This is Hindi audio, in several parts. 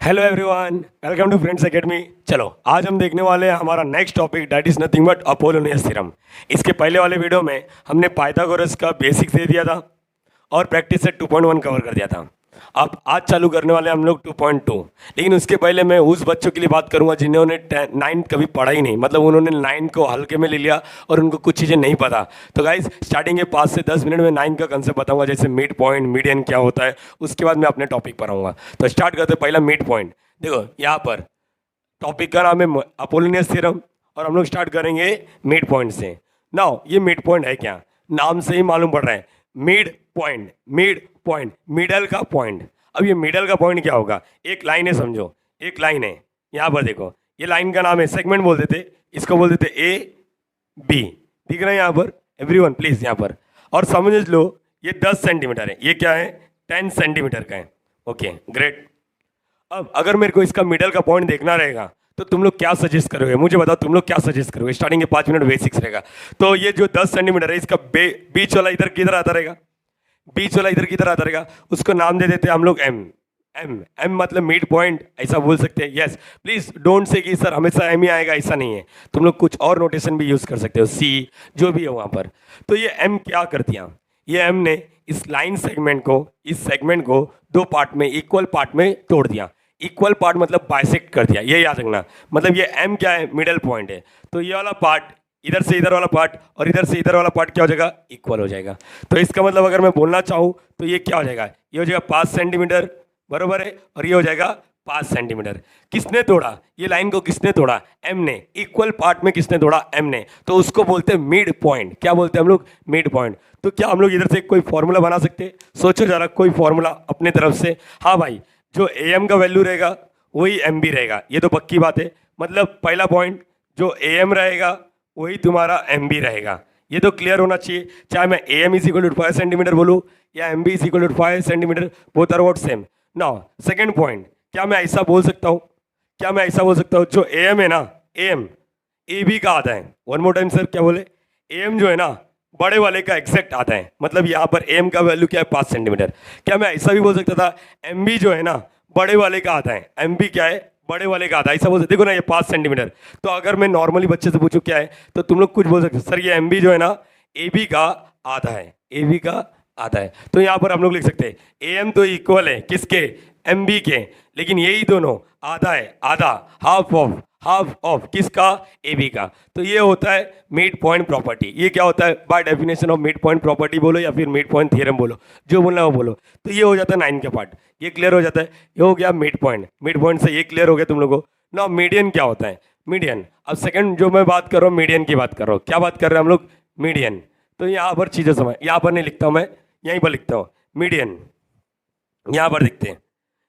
Hello everyone, welcome to friends academy. चलो आज हम देखने वाले हैं हमारा next topic, that is nothing but Apollonius theorem. इसके पहले वाले वीडियो में हमने पाइथागोरस का बेसिक्स दे दिया था और प्रैक्टिस सेट 2.1 कवर कर दिया था। अब आज चालू करने वाले हैं हम लोग 2.2। लेकिन उसके पहले मैं उस बच्चों के लिए बात करूंगा जिन्होंने 9 कभी पढ़ा ही नहीं, मतलब उन्होंने 9 को हल्के में ले लिया और उनको कुछ चीज़ें नहीं पता। तो गाइज स्टार्टिंग के 5 से 10 मिनट में 9 का कंसेप्ट बताऊंगा, जैसे मिड पॉइंट, मीडियन क्या होता है। उसके बाद मैं अपने टॉपिक पर आऊँगा। तो स्टार्ट करते हैं पहला मिड पॉइंट। देखो यहाँ पर टॉपिक का नाम है अपोलोनियस थ्योरम और हम लोग स्टार्ट करेंगे मिड पॉइंट से। नाउ ये मिड पॉइंट है क्या, नाम से ही मालूम पड़ रहा है, midpoint, mid point, middle का पॉइंट। अब ये मिडल का पॉइंट क्या होगा, एक लाइन है, समझो एक लाइन है। यहाँ पर देखो ये लाइन का नाम है, सेगमेंट बोलते थे इसको, बोलते थे ए बी। दिख रहा है यहाँ पर, एवरीवन प्लीज यहाँ पर। और समझ लो ये 10 सेंटीमीटर है, ये क्या है 10 सेंटीमीटर का है। Okay great. अब अगर मेरे को इसका मिडल का पॉइंट देखना रहेगा तो तुम लोग क्या सजेस्ट करोगे, मुझे बताओ तुम लोग क्या सजेस्ट करोगे। स्टार्टिंग के 5 मिनट बेसिक्स रहेगा। तो ये जो 10 सेंटीमीटर है इसका बीच वाला इधर किधर आता रहेगा, बीच वाला इधर किधर आता रहेगा, उसको नाम दे देते हैं हम लोग एम। एम एम मतलब मिड पॉइंट, ऐसा बोल सकते हैं। यस प्लीज डोंट से कि सर हमेशा एम ही आएगा, ऐसा नहीं है। तुम लोग कुछ और नोटेशन भी यूज कर सकते हो, सी जो भी है वहां पर। तो ये एम क्या कर दिया, ये एम ने इस लाइन सेगमेंट को, इस सेगमेंट को 2 पार्ट में, इक्वल पार्ट में तोड़ दिया। इक्वल पार्ट मतलब बाइसेक्ट कर दिया, ये याद रखना। मतलब ये एम क्या है, मिडल पॉइंट है। तो ये वाला पार्ट, इधर से इधर वाला पार्ट और इधर से इधर वाला पार्ट क्या हो जाएगा, इक्वल हो जाएगा। तो इसका मतलब अगर मैं बोलना चाहूँ तो ये क्या हो जाएगा, ये हो जाएगा 5 सेंटीमीटर, बरोबर है। और ये हो जाएगा 5 सेंटीमीटर। किसने तोड़ा ये लाइन को, किसने तोड़ा, एम ने। इक्वल पार्ट में किसने तोड़ा, एम ने। तो उसको बोलते हैं मिड पॉइंट। क्या बोलते हैं हम लोग, मिड पॉइंट। तो क्या हम लोग इधर से कोई फॉर्मूला बना सकते हैं, सोचो जरा कोई फॉर्मूला अपने तरफ से। हाँ भाई, जो ए एम का वैल्यू रहेगा वही एम भी रहेगा, ये तो पक्की बात है। मतलब पहला पॉइंट, जो ए एम रहेगा वही तुम्हारा एम बी रहेगा। ये तो क्लियर होना चाहिए। चाहे मैं A M is equal to 5 centimetre बोलूँ या M B is equal to 5 centimetre, both are what same. Now second point, क्या मैं ऐसा बोल सकता हूँ, क्या मैं ऐसा बोल सकता हूँ, जो ए एम है ना, ए एम ए बी का आता है। वन मोर टाइम सर, क्या बोले, ए एम जो है ना बड़े वाले का एग्जैक्ट आता है। मतलब यहाँ पर एम का वैल्यू क्या है, 5 सेंटीमीटर। क्या मैं ऐसा भी बोल सकता था, एम बी जो है ना बड़े वाले का आता है, एम बी क्या है, बड़े वाले का आता है, ऐसा बोल सकते। देखो ना ये 5 सेंटीमीटर। तो अगर मैं नॉर्मली बच्चे से पूछूं क्या है, तो तुम लोग कुछ बोल सकते हो, सर ये एम बी जो है ना ए बी का आधा है, ए बी का आधा है। तो यहाँ पर हम लोग लिख सकते हैं ए एम तो इक्वल है किसके, एम बी के, लेकिन यही दोनों आधा है, आधा, हाफ ऑफ किसका, ए बी का। तो ये होता है मिड पॉइंट प्रॉपर्टी। ये क्या होता है, by definition of mid point property बोलो या फिर मिड पॉइंट थ्योरम बोलो, जो बोलना है वो बोलो। तो ये हो जाता है 9 का पार्ट, ये क्लियर हो जाता है। ये हो गया मिड पॉइंट, मिड पॉइंट से ये क्लियर हो गया तुम लोगों को। ना मीडियन क्या होता है, मीडियन। अब सेकंड जो मैं बात कर रहा हूँ, मीडियन की बात कर रहा हूँ। क्या बात कर रहे हैं हम लोग, मीडियन। तो यहाँ पर चीज़ें समझ, यहाँ पर नहीं लिखता हूँ मैं, यहीं पर लिखता हूँ मीडियन, यहाँ पर लिखते हैं।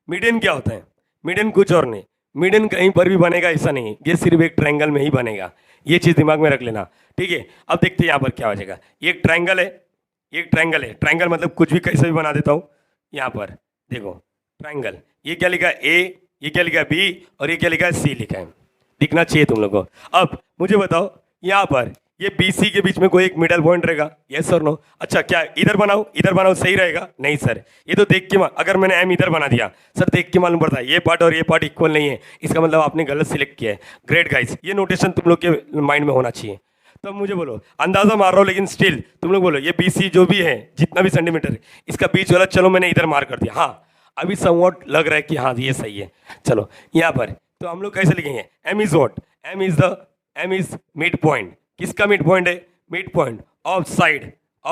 मीडियन क्या होता है, मीडियन कुछ और नहीं, मीडियन कहीं पर भी बनेगा ऐसा नहीं, ये सिर्फ एक ट्रायंगल में ही बनेगा। ये चीज़ दिमाग में रख लेना, ठीक है। अब देखते हैं यहाँ पर क्या हो जाएगा। ये एक ट्रायंगल है, ये एक ट्रायंगल है। ट्रायंगल मतलब कुछ भी कैसे भी बना देता हूँ। यहाँ पर देखो ट्रायंगल, ये क्या लिखा है ए, ये क्या लिखा है बी, और ये क्या लिखा है सी लिखा है। दिखना चाहिए तुम लोग को। अब मुझे बताओ यहाँ पर ये बी सी के बीच में कोई एक मिडल पॉइंट रहेगा, यस और नो। अच्छा क्या इधर बनाओ, इधर बनाओ, सही रहेगा, नहीं सर ये तो देख के अगर मैंने एम इधर बना दिया, सर देख के मालूम पड़ता है ये पार्ट और ये पार्ट इक्वल नहीं है, इसका मतलब आपने गलत सिलेक्ट किया है। ग्रेट गाइस, ये नोटेशन तुम लोग के माइंड में होना चाहिए। तो मुझे बोलो, अंदाजा मार रहा हूँ लेकिन स्टिल तुम लोग बोलो, ये बी सी जो भी है जितना भी सेंटीमीटर, इसका बीच वाला चलो मैंने इधर मार कर दिया। हाँ अभी समवॉट लग रहा है कि हाँ ये सही है। चलो यहाँ पर तो हम लोग कैसे लिखेंगे, M is what, M is midpoint. किसका मिड पॉइंट है, mid point of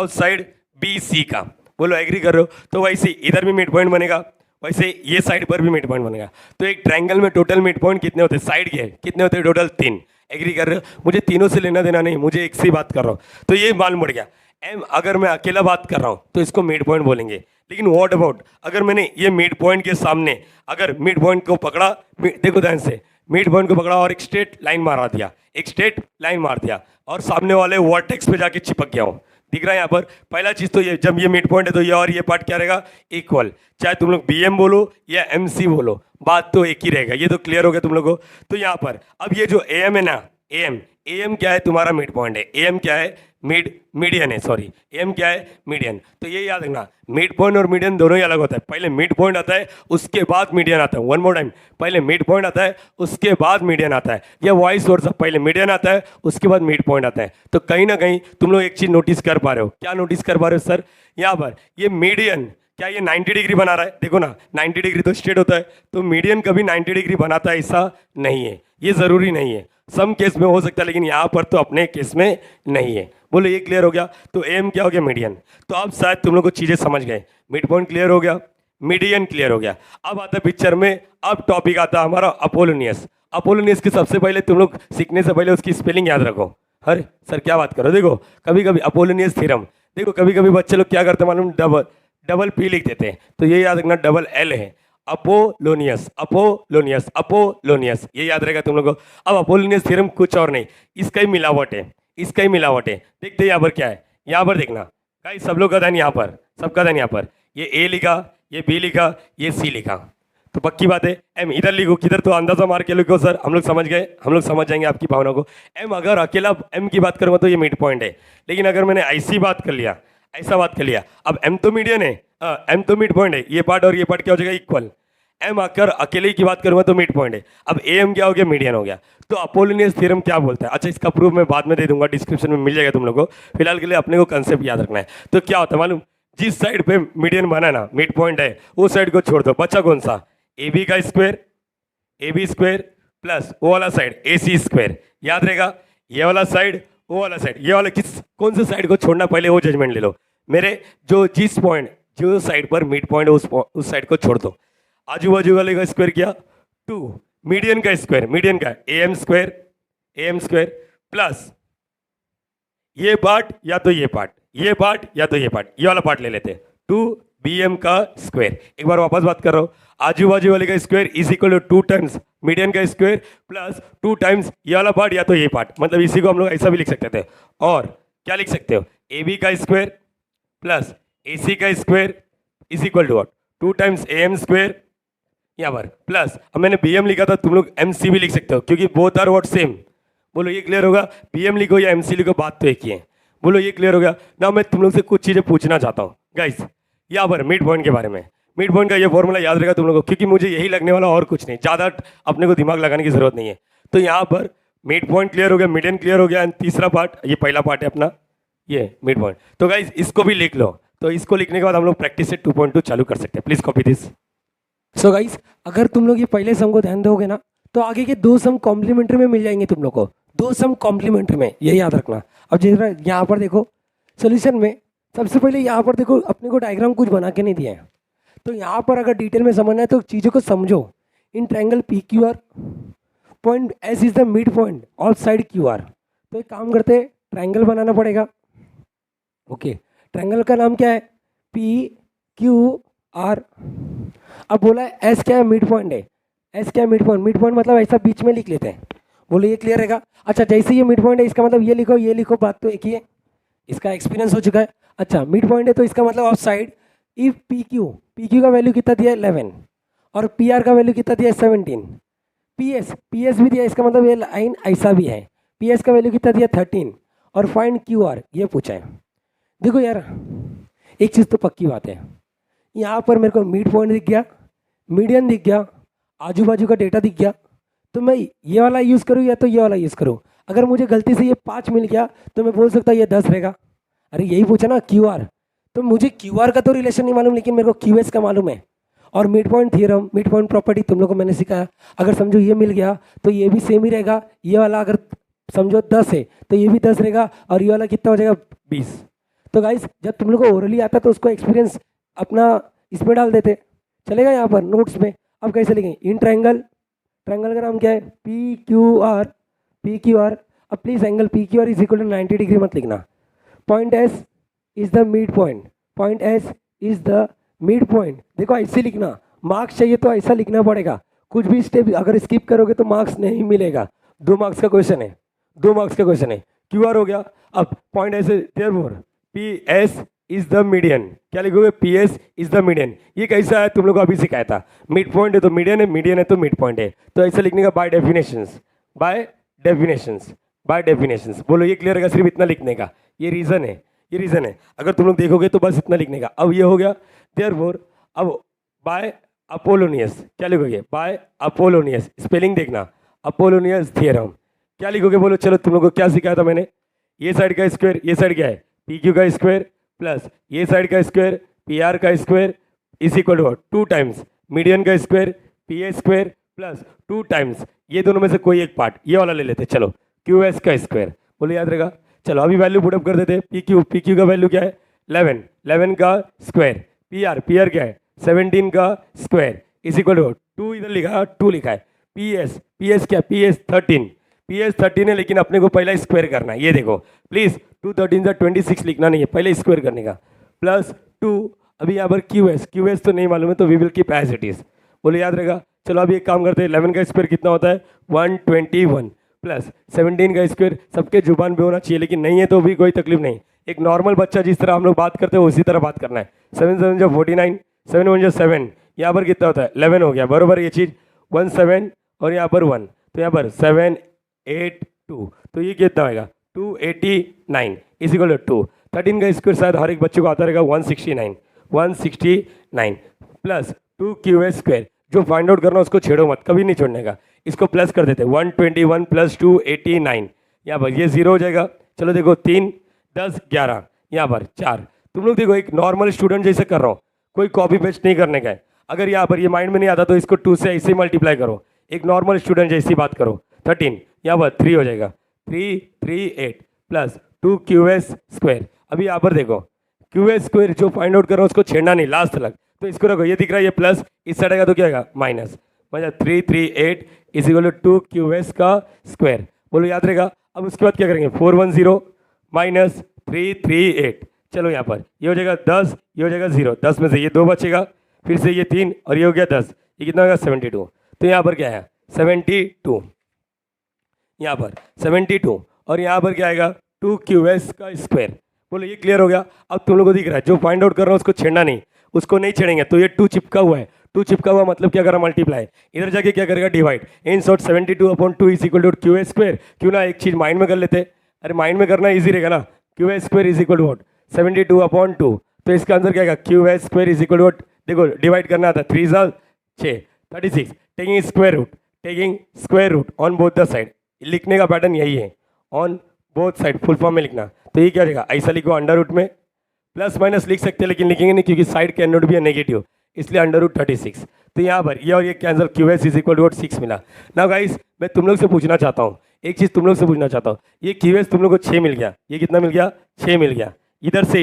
side B C का। बोलो एग्री कर रहे हो। तो वैसे इधर भी मिड पॉइंट बनेगा, वैसे ये साइड पर भी मिड पॉइंट बनेगा। तो एक ट्रायंगल में टोटल मिड पॉइंट कितने होते हैं, साइड के कितने होते हैं, टोटल 3। एग्री कर रहे हो। मुझे तीनों से लेना देना नहीं, मुझे एक से ही बात कर रहा हूँ। तो ये मालूम पड़ गया, एम अगर मैं अकेला बात कर रहा हूँ तो इसको मिड पॉइंट बोलेंगे। लेकिन व्हाट अबाउट अगर मैंने ये मिड पॉइंट के सामने अगर मिड पॉइंट को पकड़ा, देखो ध्यान से, मिड पॉइंट को पकड़ा और एक स्ट्रेट लाइन मारा दिया, एक स्ट्रेट लाइन मार दिया और सामने वाले वर्टेक्स पे जाके चिपक गया हूँ। दिख रहा है यहाँ पर। पहला चीज तो ये, जब ये मिड पॉइंट है तो ये और ये पार्ट क्या रहेगा, इक्वल। चाहे तुम लोग बी एम बोलो या एम सी बोलो, बात तो एक ही रहेगा। ये तो क्लियर हो गया तुम लोगों को। तो यहाँ पर अब ये जो ए एम है ना, एम एम क्या है, तुम्हारा मिड पॉइंट है। एम क्या है, मीडियन है, सॉरी एम क्या है, मीडियन। तो ये याद रखना, मिड पॉइंट और मीडियन दोनों ही अलग होता है। पहले मिड पॉइंट आता है, उसके बाद मीडियन आता है। वन मोर टाइम, पहले मिड पॉइंट आता है, उसके बाद मीडियन आता है, या वाइस वर्सा, पहले मीडियन आता है, उसके बाद मिड पॉइंट आता है। तो कहीं ना कहीं तुम लोग एक चीज नोटिस कर पा रहे हो। क्या नोटिस कर पा रहे हो सर? यहाँ पर ये मीडियन क्या ये 90 डिग्री बना रहा है? देखो ना, 90 डिग्री तो स्ट्रेट होता है, तो मीडियन कभी 90 डिग्री बनाता है ऐसा नहीं है, ये ज़रूरी नहीं है। सम केस में हो सकता है, लेकिन यहाँ पर तो अपने केस में नहीं है। बोलो ये क्लियर हो गया? तो एम क्या हो गया, मीडियन। तो अब शायद तुम लोग को चीज़ें समझ गए। मिड पॉइंट क्लियर हो गया, मीडियन क्लियर हो गया। अब आता है पिक्चर में, अब टॉपिक आता है हमारा अपोलोनियस। अपोलोनियस की सबसे पहले तुम लोग सीखने से पहले उसकी स्पेलिंग याद रखो। अरे सर क्या बात करो, देखो कभी कभी अपोलोनियस थ्योरम, देखो कभी कभी बच्चे लोग क्या करते हैं मालूम, डबल पी लिख देते हैं। तो ये याद रखना डबल एल है, अपोलोनियस अपोलोनियस अपोलोनियस, ये याद रहेगा तुम लोगों को। अब अपोलोनियस थ्योरम कुछ और नहीं, इसका ही मिलावट है, इसका ही मिलावट है। देखते हैं यहाँ पर क्या है, यहाँ पर देखना गाइस, सब लोग का ध्यान यहाँ पर, सबका ध्यान यहाँ पर। ये ए लिखा, ये बी लिखा, ये सी लिखा, तो पक्की बात है एम इधर लिखो, किधर तो अंदाजा मार के लिखो सर, हम लोग समझ गए, हम लोग समझ जाएंगे आपकी भावना को। एम अगर अकेला एम की बात करूँगा तो ये मिड पॉइंट है, लेकिन अगर मैंने ऐसी बात कर लिया, ऐसा बात कर लिया, अब एम तो मीडियन है, एम तो मिड पॉइंट है, ये पार्ट और ये पार्ट क्या हो जाएगा, इक्वल। एम आकर अकेले की बात करूंगा तो मिड पॉइंट है, अब ए एम क्या हो गया, मीडियन हो गया। तो अपोलोनियस थ्योरम क्या बोलता है? अच्छा इसका प्रूफ मैं बाद में दे दूंगा, डिस्क्रिप्शन में मिल जाएगा तुम लोगों को। फिलहाल के लिए अपने को कंसेप्ट याद रखना है। तो क्या होता है मालूम, जिस साइड पे मीडियन बना ना, मिड पॉइंट है, उस साइड को छोड़ दो, बचा कौन सा, ए बी का square, A B square plus वो वाला साइड ए सी स्क्वायर, याद रहेगा। ये वाला साइड, वो वाला साइड, ये वाला किस कौन से साइड को छोड़ना पहले वो जजमेंट ले लो। मेरे जो जिस पॉइंट जो साइड पर मिड पॉइंट है उस साइड को छोड़ दो। आजू बाजू वाले का स्क्वायर किया 2, मीडियन का स्क्वायर, मीडियन का ए एम स्क्वायर प्लस ये पार्ट या तो ये पार्ट, ये पार्ट या तो ये पार्ट, ये वाला पार्ट ले लेते हैं 2 बी एम का स्क्वायर। एक बार वापस बात कर रहा हूँ, आजू बाजू वाले का square is equal to 2 times median का स्क्वायर प्लस 2 टाइम्स ये वाला पार्ट या तो ये पार्ट। मतलब इसी को हम लोग ऐसा भी लिख सकते थे, और क्या लिख सकते हो, ए बी का स्क्वायर प्लस ए सी का square is equal to what, 2 times A M square यहाँ पर प्लस, अब मैंने बी एम लिखा था, तुम लोग एम सी भी लिख सकते हो क्योंकि बोथ आर व्हाट सेम। बोलो ये क्लियर होगा, बी एम लिखो या एम सी लिखो, बात तो एक ही है। बोलो ये क्लियर हो गया ना। मैं तुम लोग से कुछ चीज़ें पूछना चाहता हूँ गाइस, यहाँ पर मिड पॉइंट के बारे में। मिड पॉइंट का ये फॉर्मूला याद रहेगा तुम लोगों को, क्योंकि मुझे यही लगने वाला और कुछ नहीं, ज़्यादा अपने को दिमाग लगाने की जरूरत नहीं है। तो यहाँ पर मिड पॉइंट क्लियर हो गया, मीडियन क्लियर हो गया, एंड तीसरा पार्ट, ये पहला पार्ट है अपना ये मिड पॉइंट। तो गाइस इसको भी लिख लो, तो इसको लिखने के बाद हम लोग प्रैक्टिस से 2.2 चालू कर सकते हैं। Please copy this. So guys अगर तुम लोग ये पहले सम को ध्यान दोगे ना, तो आगे के 2 सम कॉम्प्लीमेंट्री में मिल जाएंगे तुम लोग को, 2 सम कॉम्प्लीमेंट्री में, ये याद रखना। अब जैसे यहाँ पर देखो सोल्यूशन में, सबसे पहले यहाँ पर देखो अपने को डायग्राम कुछ बना के नहीं दिया है, तो यहाँ पर अगर डिटेल में समझना है तो चीज़ों को समझो। इन triangle P Q are point S is the mid point all side Q R. तो एक काम करते हैं, ट्रायंगल बनाना पड़ेगा। ओके, ट्रायंगल का नाम क्या है, पी क्यू आर। अब बोला है एस क्या है, मिड पॉइंट है। एस क्या है, मिड पॉइंट। मिड पॉइंट मतलब ऐसा बीच में लिख लेते हैं। बोलो ये क्लियर रहेगा। अच्छा जैसे ये मिड पॉइंट है, इसका मतलब ये लिखो, बात तो एक ही है, इसका एक्सपीरियंस हो चुका है। अच्छा मिड पॉइंट है तो इसका मतलब of side if P Q का वैल्यू कितना दिया है 11, और पी आर का वैल्यू कितना दिया है 17, पी एस भी दिया है, इसका मतलब ये लाइन ऐसा भी है, पी एस का वैल्यू कितना दिया 13, और फाइंड क्यू आर ये पूछा है। देखो यार एक चीज़ तो पक्की बात है, यहाँ पर मेरे को मिड पॉइंट दिख गया, मीडियन दिख गया, आजू बाजू का डेटा दिख गया, तो मैं ये वाला यूज़ करूँ या तो ये वाला यूज़ करूँ। अगर मुझे गलती से ये 5 मिल गया तो मैं बोल सकता हूँ ये 10 रहेगा। अरे यही पूछा ना क्यू आर, तो मुझे क्यू आर का तो रिलेशन नहीं मालूम, लेकिन मेरे को क्यू एस का मालूम है। और mid point theorem, mid point property तुम लोग को मैंने सिखाया। अगर समझो ये मिल गया तो ये भी सेम ही रहेगा, ये वाला अगर समझो 10 है तो ये भी 10 रहेगा, और ये वाला कितना हो जाएगा 20। तो गाइस जब तुम लोग को ओरली आता तो उसको एक्सपीरियंस अपना इसमें डाल देते, चलेगा यहाँ पर नोट्स में। अब कैसे लिखेंगे, इन ट्रायंगल का नाम क्या है, पी क्यू आर। अब please angle P Q R is equal to 90 degree मत लिखना। Point S is the mid point, देखो ऐसे लिखना, मार्क्स चाहिए तो ऐसा लिखना पड़ेगा। कुछ भी स्टेप अगर स्किप करोगे तो मार्क्स नहीं मिलेगा। 2 मार्क्स का क्वेश्चन है, क्यू आर हो गया। अब point S therefore P S is the median, क्या लिखोगे, P S is the median. ये कैसा है तुम लोग को अभी सिखाया था, मिड पॉइंट है तो मीडियन है, मीडियन है तो मिड पॉइंट है, तो ऐसा लिखने का बाय डेफिनेशंस। Bye definitions. बोलो ये क्लियर है? सिर्फ इतना लिखने का, ये रीज़न है, ये रीज़न है। अगर तुम लोग देखोगे तो बस इतना लिखने का। अब ये हो गया देयरफॉर। अब बाय अपोलोनियस क्या लिखोगे? बाय अपोलोनियस, स्पेलिंग देखना, अपोलोनियस थ्योरम क्या लिखोगे? बोलो चलो, तुम लोग को क्या सिखाया था मैंने? ये साइड का स्क्वायर, ये साइड क्या है? पी क्यू का स्क्वायर प्लस ये साइड का स्क्वायर पी आर का square is equal to 2 times median का square P A square plus 2 times ये दोनों में से कोई एक पार्ट, ये वाला ले लेते चलो, क्यू एस का स्क्वायर। बोलो याद रहेगा? चलो अभी वैल्यू पुटअप कर देते। पी क्यू का वैल्यू क्या है? 11, 11 का स्क्वायर। पी आर क्या है? 17 का स्क्वायर इज इक्वल टू 2 इधर लिखा, 2 लिखा है। पी एस क्या? पी एस 13 है, लेकिन अपने को पहला स्क्वायर करना है। ये देखो प्लीज, 2 13 से 26 लिखना नहीं है, पहले स्क्वायर करने का। प्लस 2, अभी यहाँ पर क्यू एस तो नहीं मालूम है, तो we will keep as it is. बोलो याद रहेगा? चलो अभी एक काम करते हैं, 11 का स्क्वायर कितना होता है? 121 प्लस 17 का स्क्वायर सबके जुबान पे होना चाहिए, लेकिन नहीं है तो भी कोई तकलीफ नहीं। एक नॉर्मल बच्चा जिस तरह हम लोग बात करते हैं उसी तरह बात करना है। 7 7 जो 49, 7 1 जो 7, यहाँ पर कितना होता है? 11 हो गया बरोबर। ये चीज़ 1 7 और यहाँ पर 1, तो यहाँ पर 7 8 2, तो ये कितना होगा? 289 इज इक्वल टू 2। 13 का स्क्वायर शायद हर एक बच्चे को आता रहेगा, 169 प्लस 2 क्यू एस स्क्वायर। जो फाइंड आउट करना उसको छेड़ो मत, कभी नहीं छोड़ने का। इसको प्लस कर देते, 121 प्लस 289, यहाँ पर ये 0 हो जाएगा। चलो देखो 3 10 11, यहाँ पर 4। तुम लोग देखो एक नॉर्मल स्टूडेंट जैसे कर रहा हूँ, कोई कॉपी पेस्ट नहीं करने का है। अगर यहाँ पर ये माइंड में नहीं आता तो इसको 2 से ऐसे ही मल्टीप्लाई करो, एक नॉर्मल स्टूडेंट जैसी बात करो। 13 यहाँ पर 3 हो जाएगा, 338 प्लस 2 क्यू एस स्क्वायर। अभी यहाँ पर देखो क्यू एस स्क्वायर जो फाइंड आउट कर रहा हूँ उसको छेड़ना नहीं लास्ट तक, तो इसको रखो। ये दिख रहा है ये प्लस, इस साइड आएगा तो क्या आएगा? माइनस। मतलब 338 is equal to 2 Q S का स्क्वायर। बोलो याद रहेगा? अब उसके बाद क्या करेंगे? 410 माइनस 338। चलो यहाँ पर ये हो जाएगा 10, ये हो जाएगा 0, 10 में से ये 2 बचेगा, फिर से ये 3 और ये हो गया 10, ये कितना होगा? 72। तो यहाँ पर क्या है? 72, यहाँ पर 72 और यहाँ पर क्या आएगा? 2 क्यू एस का स्क्वायर। बोलो ये क्लियर हो गया? अब तुम लोग को दिख रहा है जो फाइंड आउट कर रहा हूँ उसको छेड़ना नहीं, उसको नहीं छेड़ेंगे तो ये 2 चिपका हुआ है। 2 चिपका हुआ मतलब क्या करा? मल्टीप्लाई। इधर जाके क्या करेगा? Divide. In short 72/2 is equal to Q S square. क्यों ना एक चीज़ माइंड में कर लेते? अरे माइंड में करना ईजी रहेगा ना। Q S square is equal to 72/2, तो इसका आंसर क्या आएगा? Q S square is equal to, देखो डिवाइड करना था, 3 6 36, taking square root on both the side. लिखने का पैटर्न यही है, on both side full form में लिखना। तो ये क्या रहेगा? ऐसा लिखो अंडर रूट में, प्लस माइनस लिख सकते हैं लेकिन लिखेंगे नहीं क्योंकि side can not be a negative, इसलिए अंडर रूट 36। तो यहाँ पर ये और ये cancel, Q S is equal to 6 मिला। ना गाइस मैं तुम लोग से पूछना चाहता हूँ, एक चीज़ तुम लोग से पूछना चाहता हूँ, ये क्यू एस तुम लोग को 6 मिल गया, ये कितना मिल गया? 6 मिल गया। इधर से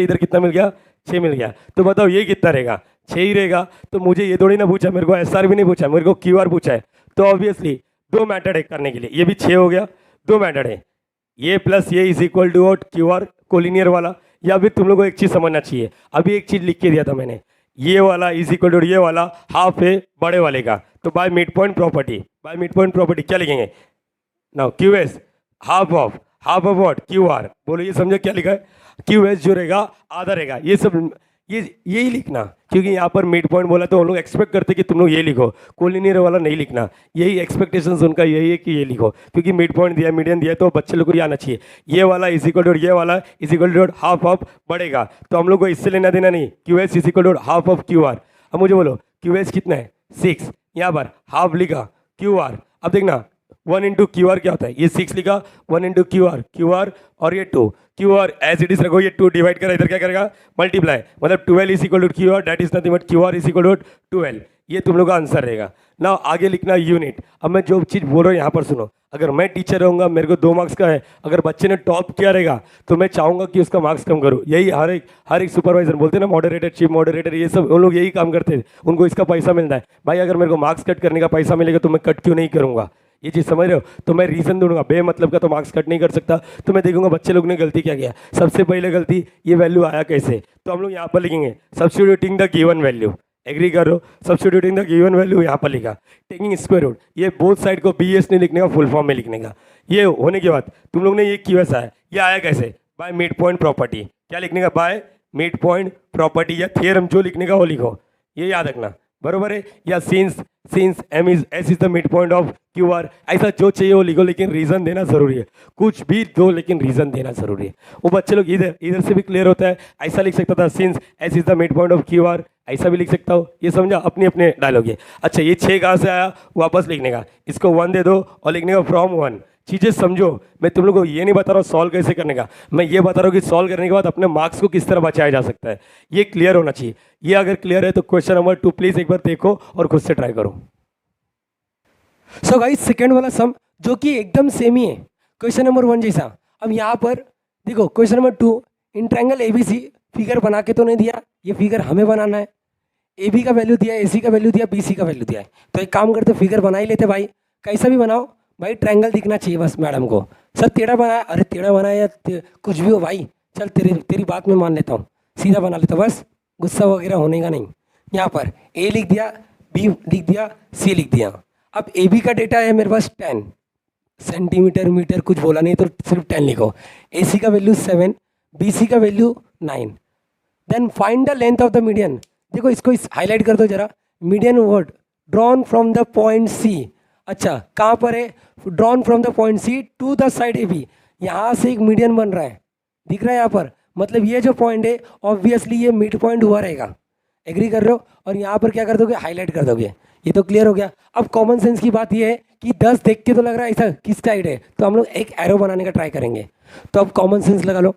इधर कितना मिल गया? 6 मिल गया। तो बताओ ये कितना रहेगा? 6 ही रहेगा। तो मुझे ये थोड़ी ना पूछा, मेरे को एस आर भी नहीं पूछा, मेरे को क्यू आर पूछा है। तो ऑब्वियसली 2 मैथड है करने के लिए, ये भी 6 हो गया, 2 मैथड है, ये प्लस ये is equal to Q R collinear वाला। या फिर तुम लोग को एक चीज़ समझना चाहिए, अभी एक चीज़ लिख के दिया था मैंने, ये वाला इज इक्वल टू ये वाला हाफ है बड़े वाले का, तो बाय मिड पॉइंट प्रॉपर्टी क्या लिखेंगे? Now Q S half of what? Q R. बोलो ये समझो क्या लिखा है? क्यू एस जो रहेगा आधा रहेगा, ये सब यही लिखना, क्योंकि यहाँ पर मिड पॉइंट बोला तो हम लोग एक्सपेक्ट करते कि तुम लोग ये लिखो, कोलिनियर वाला नहीं लिखना। यही एक्सपेक्टेशंस उनका यही है कि ये लिखो, क्योंकि मिड पॉइंट दिया, मीडियन दिया, तो बच्चे लोग को ये आना चाहिए। ये वाला इज इक्वल टू ये वाला is equal to half of बढ़ेगा, तो हम लोग को इससे लेना देना नहीं। Q S is equal to half of Q R. अब मुझे बोलो क्यू एस कितना है? 6, यहाँ पर हाफ लिखा क्यू आर। अब देखना 1 इंटू क्यू आर क्या होता है? ये 6 लिखा, 1 इंटू क्यू आर और ये 2 Q R as it is रखो, ये 2 डिवाइड करा, इधर क्या करेगा? मल्टीप्लाई, मतलब 12 is equal to Q R, that is nothing but Q R is equal to 12। ये तुम लोग का आंसर रहेगा ना। आगे लिखना यूनिट। अब मैं जो चीज़ बोल रहा हूँ यहाँ पर सुनो, अगर मैं टीचर रहूँगा, मेरे को 2 मार्क्स का है, अगर बच्चे ने टॉप किया रहेगा तो मैं चाहूँगा कि उसका मार्क्स कम करूँ। यही हर एक सुपरवाइजर बोलते हैं ना, मॉडरेटर, चीफ मॉडरेटर, ये सब उन लोग यही काम करते हैं, उनको इसका पैसा मिलता है। भाई अगर मेरे को मार्क्स कट करने का पैसा मिलेगा तो मैं कट क्यों नहीं करूँगा? ये चीज़ समझ रहे हो? तो मैं रीज़न दूंगा, बेमतलब का तो मार्क्स कट नहीं कर सकता। तो मैं देखूंगा बच्चे लोग ने गलती क्या किया। सबसे पहले गलती, ये वैल्यू आया कैसे, तो हम लोग यहाँ पर लिखेंगे substituting the given value. Agree करो? सब्स्टिट्यूटिंग द गिवन वैल्यू यहाँ पर लिखा, टेकिंग स्क्वायर रूट, ये बोथ साइड को बी एस नहीं लिखने का, फुल फॉर्म में लिखने का। ये होने के बाद तुम लोग ने ये क्यू एस आया, ये आया कैसे? Bye midpoint property. क्या लिखने का? बाय मिड पॉइंट प्रॉपर्टी, या थियरम जो लिखने का वो लिखो, ये याद रखना। बरोबर है, या since M is S is the mid point of Q R, ऐसा जो चाहिए वो लिखो, लेकिन रीजन देना जरूरी है, कुछ भी दो लेकिन रीजन देना जरूरी है। वो बच्चे लोग इधर इधर से भी क्लियर होता है, ऐसा लिख सकता था since S is the mid point of Q R, ऐसा भी लिख सकता हूँ, ये समझा, अपने अपने डायलॉग है। अच्छा ये 6 कहाँ से आया, वापस लिखने का, इसको 1 दे दो और लिखने का फ्रॉम 1। चीज़ें समझो, मैं तुम लोग को ये नहीं बता रहा हूँ सॉल्व कैसे करने का, मैं ये बता रहा हूँ कि सॉल्व करने के बाद अपने मार्क्स को किस तरह बचाया जा सकता है, ये क्लियर होना चाहिए। ये अगर क्लियर है तो क्वेश्चन नंबर 2 प्लीज एक बार देखो और खुद से ट्राई करो। सो गाइस सेकंड वाला सम जो कि एकदम सेम ही है क्वेश्चन नंबर 1 जैसा। अब यहाँ पर देखो question number 2, in triangle ABC figure बना के तो नहीं दिया, ये फिगर हमें बनाना है। ए बी का वैल्यू दिया है, ए सी का वैल्यू दिया, बी सी का वैल्यू दिया है। तो एक काम करते फिगर बना ही लेते भाई, कैसा भी बनाओ भाई, ट्रायंगल दिखना चाहिए बस मैडम को। सर टेढ़ा बनाया, अरे टेढ़ा बनाया या कुछ भी हो भाई, चल तेरी बात मैं मान लेता हूँ, सीधा बना लेता हूँ, बस गुस्सा वगैरह होने का नहीं। यहाँ पर ए लिख दिया, बी लिख दिया, सी लिख दिया। अब ए बी का डेटा है मेरे पास 10 सेंटीमीटर मीटर, कुछ बोला नहीं तो सिर्फ 10 लिखो। ए सी का वैल्यू 7, बी सी का value 9। Then find the length of the median. देखो इसको हाईलाइट कर दो जरा, median word drawn from the point C. अच्छा कहाँ पर है, drawn from the point C to the side A B, यहाँ से एक मीडियन बन रहा है, दिख रहा है यहाँ पर, मतलब ये जो पॉइंट है ऑब्वियसली ये मिड पॉइंट हुआ रहेगा, एग्री कर रहे हो। और यहाँ पर क्या कर दोगे, हाईलाइट कर दोगे, ये तो क्लियर हो गया। अब कॉमन सेंस की बात ये है कि 10 देख के तो लग रहा है ऐसा किस साइड है, तो हम लोग एक एरो बनाने का ट्राई करेंगे। तो अब कॉमन सेंस लगा लो,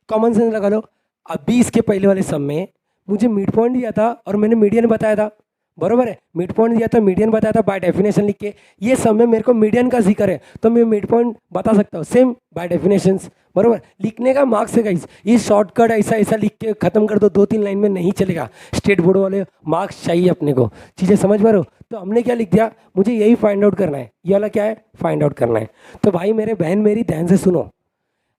कॉमन सेंस लगा लो। अभी इसके पहले वाले सम में मुझे मिड पॉइंट दिया था और मैंने मीडियन बताया था, बरोबर है, मिड पॉइंट दिया था, मीडियन बताया था बाय डेफिनेशन लिख के। ये सम में मेरे को मीडियन का जिक्र है तो मैं मिड पॉइंट बता सकता हूँ, सेम बाय डेफिनेशंस, बरोबर। लिखने का मार्क्स है गाइस, ये शॉर्टकट ऐसा ऐसा लिख के खत्म कर दो, 2-3 लाइन में नहीं चलेगा, स्टेट बोर्ड वाले मार्क्स चाहिए अपने को, चीज़ें समझ पा रहे हो। तो हमने क्या लिख दिया, मुझे यही फाइंड आउट करना है, ये वाला क्या है, फाइंड आउट करना है। तो भाई मेरे बहन मेरी ध्यान से सुनो,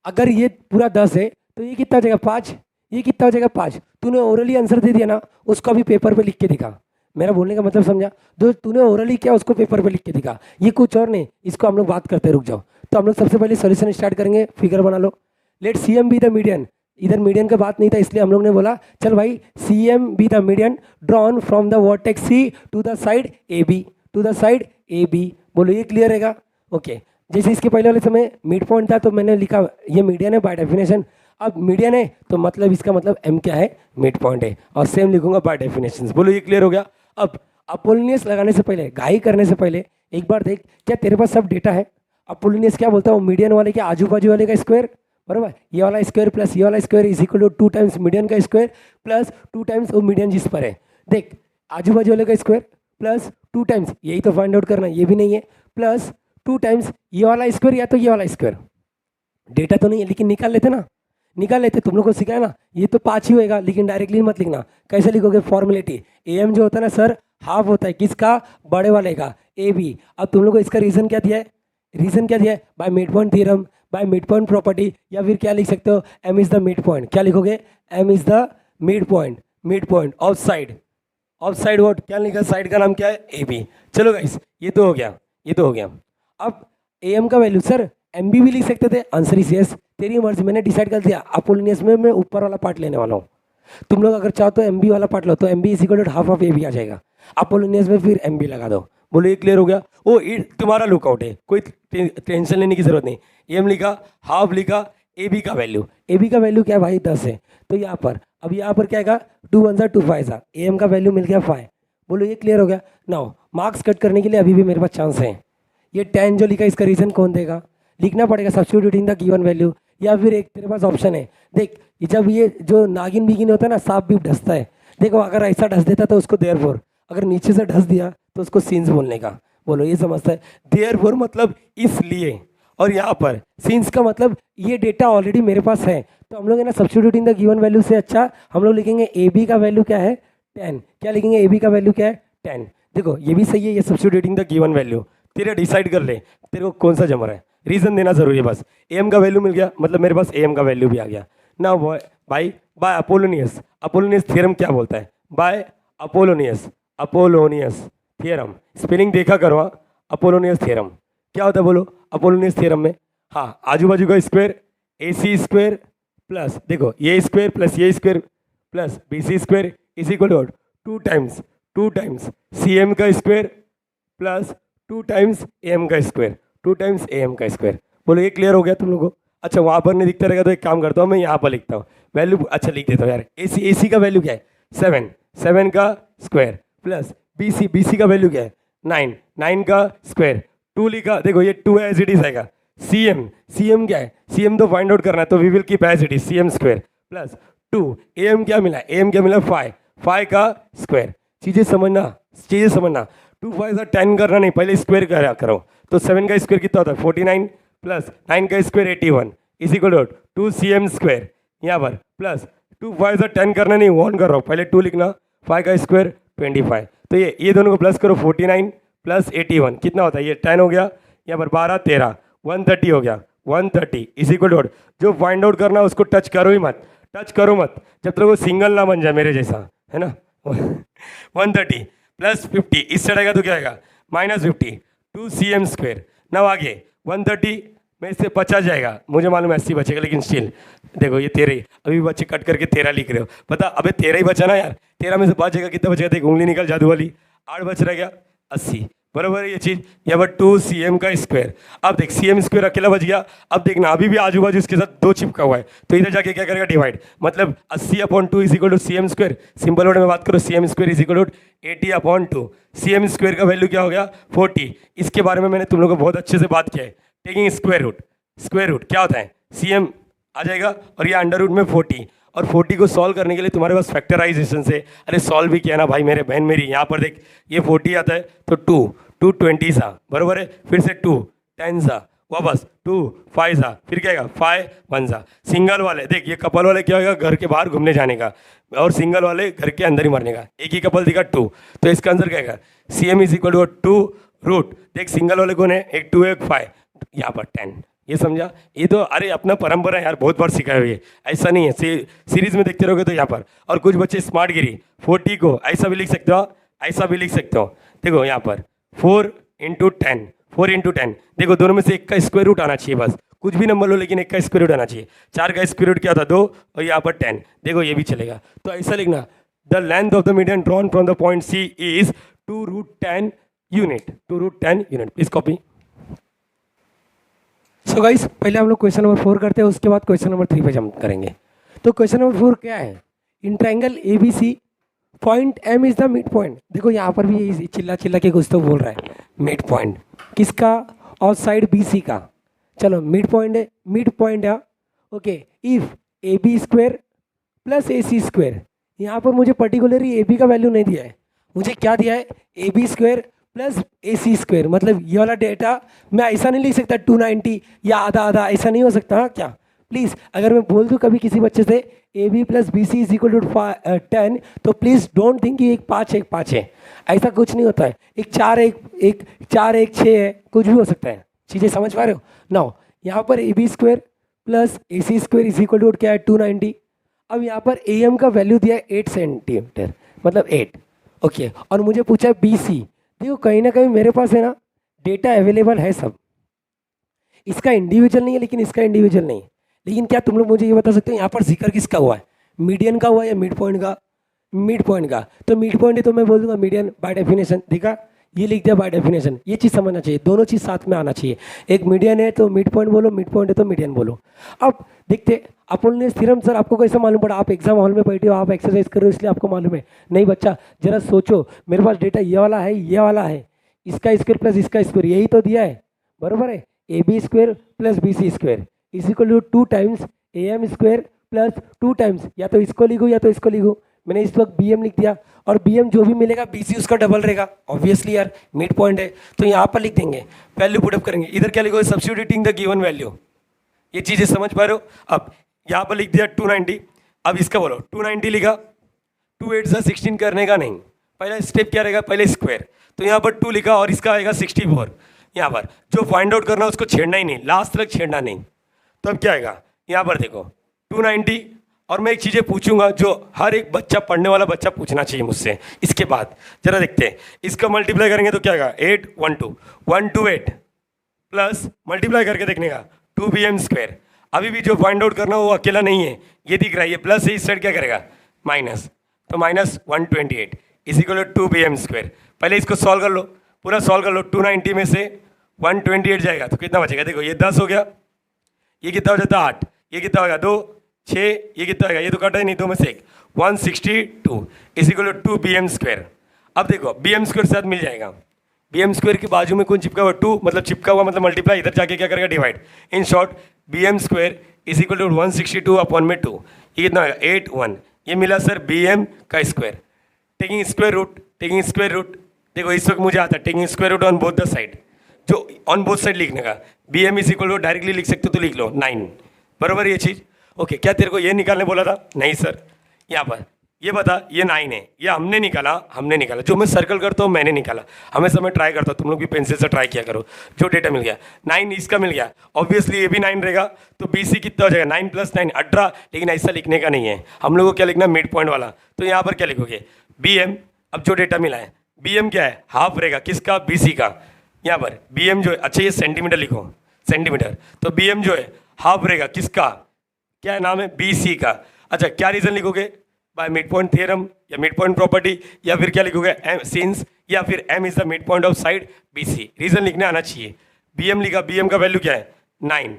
अगर ये पूरा 10 है तो ये कितना हो जाएगा 5, ये कितना हो जाएगा 5। तूने ओरली आंसर दे दिया ना, उसको अभी पेपर पे लिख के दिखा, मेरा बोलने का मतलब समझा, जो तूने ओरली किया उसको पेपर पे लिख के दिखा, ये कुछ और नहीं, इसको हम लोग बात करते रुक जाओ। तो हम लोग सबसे पहले सॉल्यूशन स्टार्ट करेंगे, फिगर बना लो। Let C M be the median, इधर मीडियन का बात नहीं था इसलिए हम लोग ने बोला चल भाई C M be the median drawn from the vertex C to the side A B, to the side A B. बोलो ये क्लियर रहेगा, ओके। जैसे इसके पहले वाले समय मिड पॉइंट था तो मैंने लिखा ये मीडियन है बाय डेफिनेशन, अब मीडियन है तो मतलब इसका मतलब एम क्या है, मिड पॉइंट है, और सेम लिखूंगा बाय डेफिनेशन। बोलो ये क्लियर हो गया। अब अपोलिनियस लगाने से पहले, घाई करने से पहले एक बार देख क्या तेरे पास सब डेटा है। अपोलिनियस क्या बोलता हूँ, मीडियन वाले के आजू बाजू वाले का स्क्वायर, बराबर, ये वाला स्क्वायर प्लस ये वाला square is equal to 2 times median का स्क्वायर प्लस 2 टाइम्स वो मीडियन जिस पर है। देख आजू बाजू वाले का स्क्वायर प्लस 2 टाइम्स, यही तो फाइंड आउट करना है, ये भी नहीं है, प्लस 2 टाइम्स ये वाला स्क्वायर या तो ये वाला स्क्वायर। डेटा तो नहीं है लेकिन निकाल लेते ना, निकाल लेते, तुम लोग को सिखाया ना, ये तो 5 ही होएगा लेकिन डायरेक्टली मत लिखना। कैसे लिखोगे, फॉर्मेलिटी, ए एम जो होता है ना सर हाफ होता है किसका, बड़े वाले का, ए बी। अब तुम लोग को इसका रीज़न क्या दिया है, रीज़न क्या दिया है, by midpoint theorem, by midpoint property, या फिर क्या लिख सकते हो, M is the mid point. क्या लिखोगे, M is the mid point, mid point of side, of side what, क्या लिखा, साइड का नाम क्या है, ए बी। चलो गाइस ये तो हो गया, ये तो हो गया। अब ए एम का वैल्यू सर एम बी भी लिख सकते थे, आंसर इज यस, तेरी मर्जी, मैंने डिसाइड कर दिया अपोलिनियस में मैं ऊपर वाला पार्ट लेने वाला हूँ। तुम लोग अगर चाहो तो एम बी वाला पार्ट लो, तो M B is equal to half of A B आ जाएगा, अपोलिनियस में फिर एम बी लगा दो। बोलो ये क्लियर हो गया। ओ तुम्हारा लुकआउट है, कोई टेंशन लेने की जरूरत नहीं। एम लिखा, हाफ लिखा, ए बी का वैल्यू, ए बी का वैल्यू क्या है भाई 10 है, तो यहाँ पर अब यहाँ पर क्या आएगा 2 1 2 5 सा, ए एम का वैल्यू मिल गया 5। बोलो ये क्लियर हो गया। नाउ मार्क्स कट करने के लिए अभी भी मेरे पास चांस है। ये 10 जो लिखा इसका रीज़न कौन देगा, लिखना पड़ेगा सब्स्टिट्यूटिंग द गिवन वैल्यू, या फिर एक तेरे पास ऑप्शन है, देख जब ये जो नागिन बिगिन होता है ना, सांप भी ढसता है, देखो अगर ऐसा ढस देता तो उसको देयरफॉर, अगर नीचे से ढस दिया तो उसको सीन्स बोलने का। बोलो ये समझता है, देयरफॉर मतलब इसलिए, और यहाँ पर सीन्स का मतलब ये डेटा ऑलरेडी मेरे पास है, तो हम लोग है ना सब्स्टिट्यूटिंग द गिवन वैल्यू से अच्छा हम लोग लिखेंगे ए बी का वैल्यू क्या है 10। क्या लिखेंगे, ए बी का वैल्यू क्या है 10। देखो ये भी सही है, ये सब्स्टिट्यूटिंग द गिवन वैल्यू तेरे डिसाइड कर ले तेरे को कौन सा जम रहा है, रीज़न देना जरूरी है बस। ए एम का वैल्यू मिल गया मतलब मेरे पास ए एम का वैल्यू भी आ गया ना भाई। बाय अपोलोनियस, अपोलोनियस थ्योरम क्या बोलता है, by Apollonius, Apollonius theorem, spelling देखा करो, अपोलोनियस थ्योरम क्या होता है बोलो। अपोलोनियस थ्योरम में हाँ आजू बाजू का square A C square plus देखो ये स्क्वायर प्लस ये square plus B C square is equal to 2 times C M का square plus 2 times A M का स्क्वायर, 2 टाइम्स ए एम का स्क्वायर। बोलो ये क्लियर हो गया तुम लोगों को? अच्छा वहाँ पर नहीं दिखता रहेगा तो एक काम करता हूँ, मैं यहाँ पर लिखता हूँ वैल्यू। अच्छा लिख देता हूँ यार, ए सी का वैल्यू क्या है 7, 7 का स्क्वायर प्लस बी सी का वैल्यू क्या है 9, 9 का स्क्वायर, 2 लिखा, देखो ये 2 एज इट इज आएगा। सी एम क्या है, सी एम तो फाइंड आउट करना है, तो we will keep as it is C M square plus 2, A M क्या मिला, ए एम क्या मिला 5, 5 का स्क्वायर। चीज़ें समझना 2 5 10 करना नहीं, पहले स्क्वायर करो। तो 7 का स्क्वायर कितना होता है 49 प्लस 9 का square 81 is equal to 2 C M square, यहाँ पर प्लस 2 5 10 करना नहीं, 1 कर रहा हूँ, पहले 2 लिखना, 5 का स्क्वायर 25। तो ये दोनों को प्लस करो, 49 प्लस 81 कितना होता है, ये 10 हो गया, यहाँ पर 12 13 130 हो गया, 130 इज इक्वल टू, जो फाइंड आउट करना उसको टच करो मत जब तक वो सिंगल ना बन जाए मेरे जैसा, है ना। 130 प्लस 50 इस साइड आएगा तो क्या आएगा -50, 2 सी एम स्क्वायर। ना आगे 130 में इससे 50 जाएगा, मुझे मालूम है 80 बचेगा, लेकिन स्टिल देखो ये 13 अभी बच्चे कट करके 13 लिख रहे हो, पता अबे 13 ही बचा ना यार, 13 में से बचेगा कितना बचेगा, देख उंगली निकल जादू वाली, 8 बच रह गया 80, बराबर है ये चीज़। यहाँ पर 2 सी एम का स्क्वायर, अब देख सी एम स्क्वायर अकेला बच गया, अब देखना अभी भी आजू बाजू इसके साथ 2 चिपका हुआ है, तो इधर जाके क्या करेगा डिवाइड, मतलब 80/2 is equal to C M square, simple word में बात करो C M square is equal to 80/2, C M square का वैल्यू क्या हो गया 40। इसके बारे में मैंने तुम लोगों को बहुत अच्छे से बात किया है, टेकिंग स्क्वायर रूट क्या होता है, सी एम आ जाएगा और ये अंडर रूट में 40, और 40 को सॉल्व करने के लिए तुम्हारे पास फैक्टराइजेशन से, अरे सॉल्व भी किया ना भाई मेरे बहन मेरी, यहाँ पर देख ये 40 आता है तो 2 20 सा, बराबर है, फिर से 2 10 सा, वापस 2 5 सा, फिर क्या आएगा 5 1 सा। सिंगल वाले देख, ये कपल वाले क्या होगा घर के बाहर घूमने जाने का, और सिंगल वाले घर के अंदर ही मरने का, एक ही कपल दिखा 2, तो इसका आंसर क्या आएगा C M is equal to 2 root, देख सिंगल वाले कौन है, एक 2 एक 5, यहाँ पर 10, ये समझा। ये तो अरे अपना परंपरा है यार, बहुत बार सिखाया हुई है, ऐसा नहीं है, सीरीज में देखते रहोगे तो यहाँ पर। और कुछ बच्चे स्मार्ट गिरी 40 को ऐसा भी लिख सकते हो, ऐसा भी लिख सकते हो, देखो यहाँ पर 4 × 10, 4 × 10, देखो दोनों में से एक का स्क्वायर रूट आना चाहिए, बस कुछ भी नंबर लो लेकिन एक का स्क्वायर रूट आना चाहिए। 4 का स्क्वायर रूट क्या था 2, और यहाँ पर 10, देखो ये भी चलेगा। तो ऐसा लिखना, the length of the median drawn from the point C is 2√10 unit, 2√10 unit, please copy. So guys पहले हम लोग क्वेश्चन नंबर 4 करते हैं, उसके बाद क्वेश्चन नंबर 3 पे जंप करेंगे। तो क्वेश्चन नंबर 4 क्या है, in triangle A B C point M is the mid point. देखो यहाँ पर भी चिल्ला के कुछ तो बोल रहा है, मिड पॉइंट किसका, और साइड बी सी का। चलो मिड पॉइंट है okay, if A B square plus A C square. यहाँ पर मुझे पर्टिकुलरली ए बी का वैल्यू नहीं दिया है, मुझे क्या दिया है A B square plus A C square. मतलब ये वाला डेटा मैं ऐसा नहीं लिख सकता 290 या आधा आधा, ऐसा नहीं हो सकता। हाँ क्या प्लीज़, अगर मैं बोल दूँ कभी किसी बच्चे से A B plus B C is equal to 10, तो प्लीज़ डोंट थिंक कि एक 5 है, ऐसा कुछ नहीं होता है। एक 4 1 6 है, कुछ भी हो सकता है। चीज़ें समझ पा रहे हो नाउ। यहाँ पर A B square plus A C square is equal to क्या है 290। अब यहाँ पर ए एम का वैल्यू दिया है 8 सेंटीमीटर, मतलब 8 ओके, और मुझे पूछा है बी सी। देखो कहीं ना कहीं मेरे पास है ना डेटा अवेलेबल है सब, इसका इंडिविजुअल नहीं है लेकिन इसका इंडिविजुअल नहीं है। लेकिन क्या तुम लोग मुझे ये बता सकते हो यहाँ पर जिक्र किसका हुआ है, मीडियन का हुआ या मिड पॉइंट का? मिड पॉइंट का। तो मिड पॉइंट है तो मैं बोल दूंगा मीडियन बाय डेफिनेशन, देखा ये लिख दिया बाय डेफिनेशन। ये चीज़ समझना चाहिए, दोनों चीज़ साथ में आना चाहिए। एक मीडियन है तो मिड पॉइंट बोलो, मिड पॉइंट है तो मीडियन बोलो। अब देखते अपोलोनियस थ्योरम सर आपको कैसे मालूम पड़ा? आप एग्जाम हॉल में बैठे हो, आप एक्सरसाइज कर रहे हो इसलिए आपको मालूम है। नहीं बच्चा, जरा सोचो, मेरे पास डेटा ये वाला है, इसका स्क्वायर प्लस इसका स्क्वायर, यही तो दिया है, बराबर है। A B square plus B C square is equal to 2 times A M square plus 2 times, या तो इसको लिखो या तो इसको लिखो। मैंने इस वक्त बी एम लिख दिया, और बी एम जो भी मिलेगा बी सी उसका डबल रहेगा, ऑब्वियसली यार मिड पॉइंट है। तो यहाँ पर लिख देंगे, वैल्यू पुटअप करेंगे। इधर क्या लिखोगे, सब्स्टिट्यूटिंग द गिवन वैल्यू। ये चीज़ें समझ पा रहे हो? अब यहाँ पर लिख दिया 290, अब इसका बोलो 290 लिखा, 2 8 16 करने का नहीं, पहला स्टेप क्या रहेगा, पहले स्क्वायर। तो यहाँ पर 2 लिखा और इसका आएगा 64। यहाँ पर जो फाइंड आउट करना है उसको छेड़ना ही नहीं, लास्ट तक छेड़ना नहीं। तो अब क्या आएगा, यहाँ पर देखो 290, और मैं एक चीज़ें पूछूंगा जो हर एक बच्चा, पढ़ने वाला बच्चा पूछना चाहिए मुझसे। इसके बाद जरा देखते हैं, इसका मल्टीप्लाई करेंगे तो क्या आएगा 8 1 2 1 2 8 प्लस मल्टीप्लाई करके देखने का 2 बी एम स्क्वायर। अभी भी जो फाइंड आउट करना वो अकेला नहीं है, ये दिख रहा है, ये प्लस है, इस साइड क्या करेगा माइनस, तो -128। Is equal to 2bm²। पहले इसको सॉल्व कर लो, पूरा सॉल्व कर लो। 290 में से 128 जाएगा तो कितना बचेगा? देखो ये 10 हो गया, ये कितना हो जाता है 8, ये कितना होगा 2, 6, ये कितना होगा? ये तो कटा ही नहीं, 2 में से 1, 162 इज इक्वल टू 2bm²। अब देखो bm² साथ मिल जाएगा, bm² के बाजू में कौन चिपका हुआ? 2, मतलब चिपका हुआ मतलब मल्टीप्लाई, इधर जाके क्या करेगा? Divide. In short bm² is equal to 162 upon में 2, ये कितना होगा? 81। ये मिला सर bm का स्क्वायर। टेकिंग स्क्वायर रूट, देखो इस वक्त मुझे आता है taking square root on both the side, जो ऑन बोथ साइड लिखने का। bm is equal to directly लिख सकते हो तो लिख लो 9, बराबर ये चीज़। ओके, क्या तेरे को ये निकालने बोला था? नहीं सर, यहाँ पर ये बता, ये 9 है, ये हमने निकाला, जो मैं सर्कल करता हूँ मैंने निकाला। हमेशा मैं ट्राई करता हूँ, तुम लोग भी पेंसिल से ट्राई किया करो। जो डेटा मिल गया 9 इसका मिल गया, ऑब्वियसली ये भी 9 रहेगा, तो BC कितना हो जाएगा? 9 + 9 18। लेकिन ऐसा लिखने का नहीं है, हम लोग को क्या लिखना? मिड पॉइंट वाला। तो यहाँ पर क्या लिखोगे? BM। अब जो डेटा मिला है BM क्या है? हाफ रहेगा, किसका? BC का। यहाँ पर BM जो है, अच्छा ये सेंटीमीटर लिखो, सेंटीमीटर, तो BM जो है हाफ रहेगा, किसका? क्या नाम है? BC का। अच्छा, क्या रीज़न लिखोगे? बाय मिड पॉइंट थ्योरम या मिड पॉइंट प्रॉपर्टी, या फिर क्या लिखोगे? सिंस, या फिर M is the mid point of side BC। Reason लिखने आना चाहिए। BM लिखा, BM का वैल्यू क्या है? 9।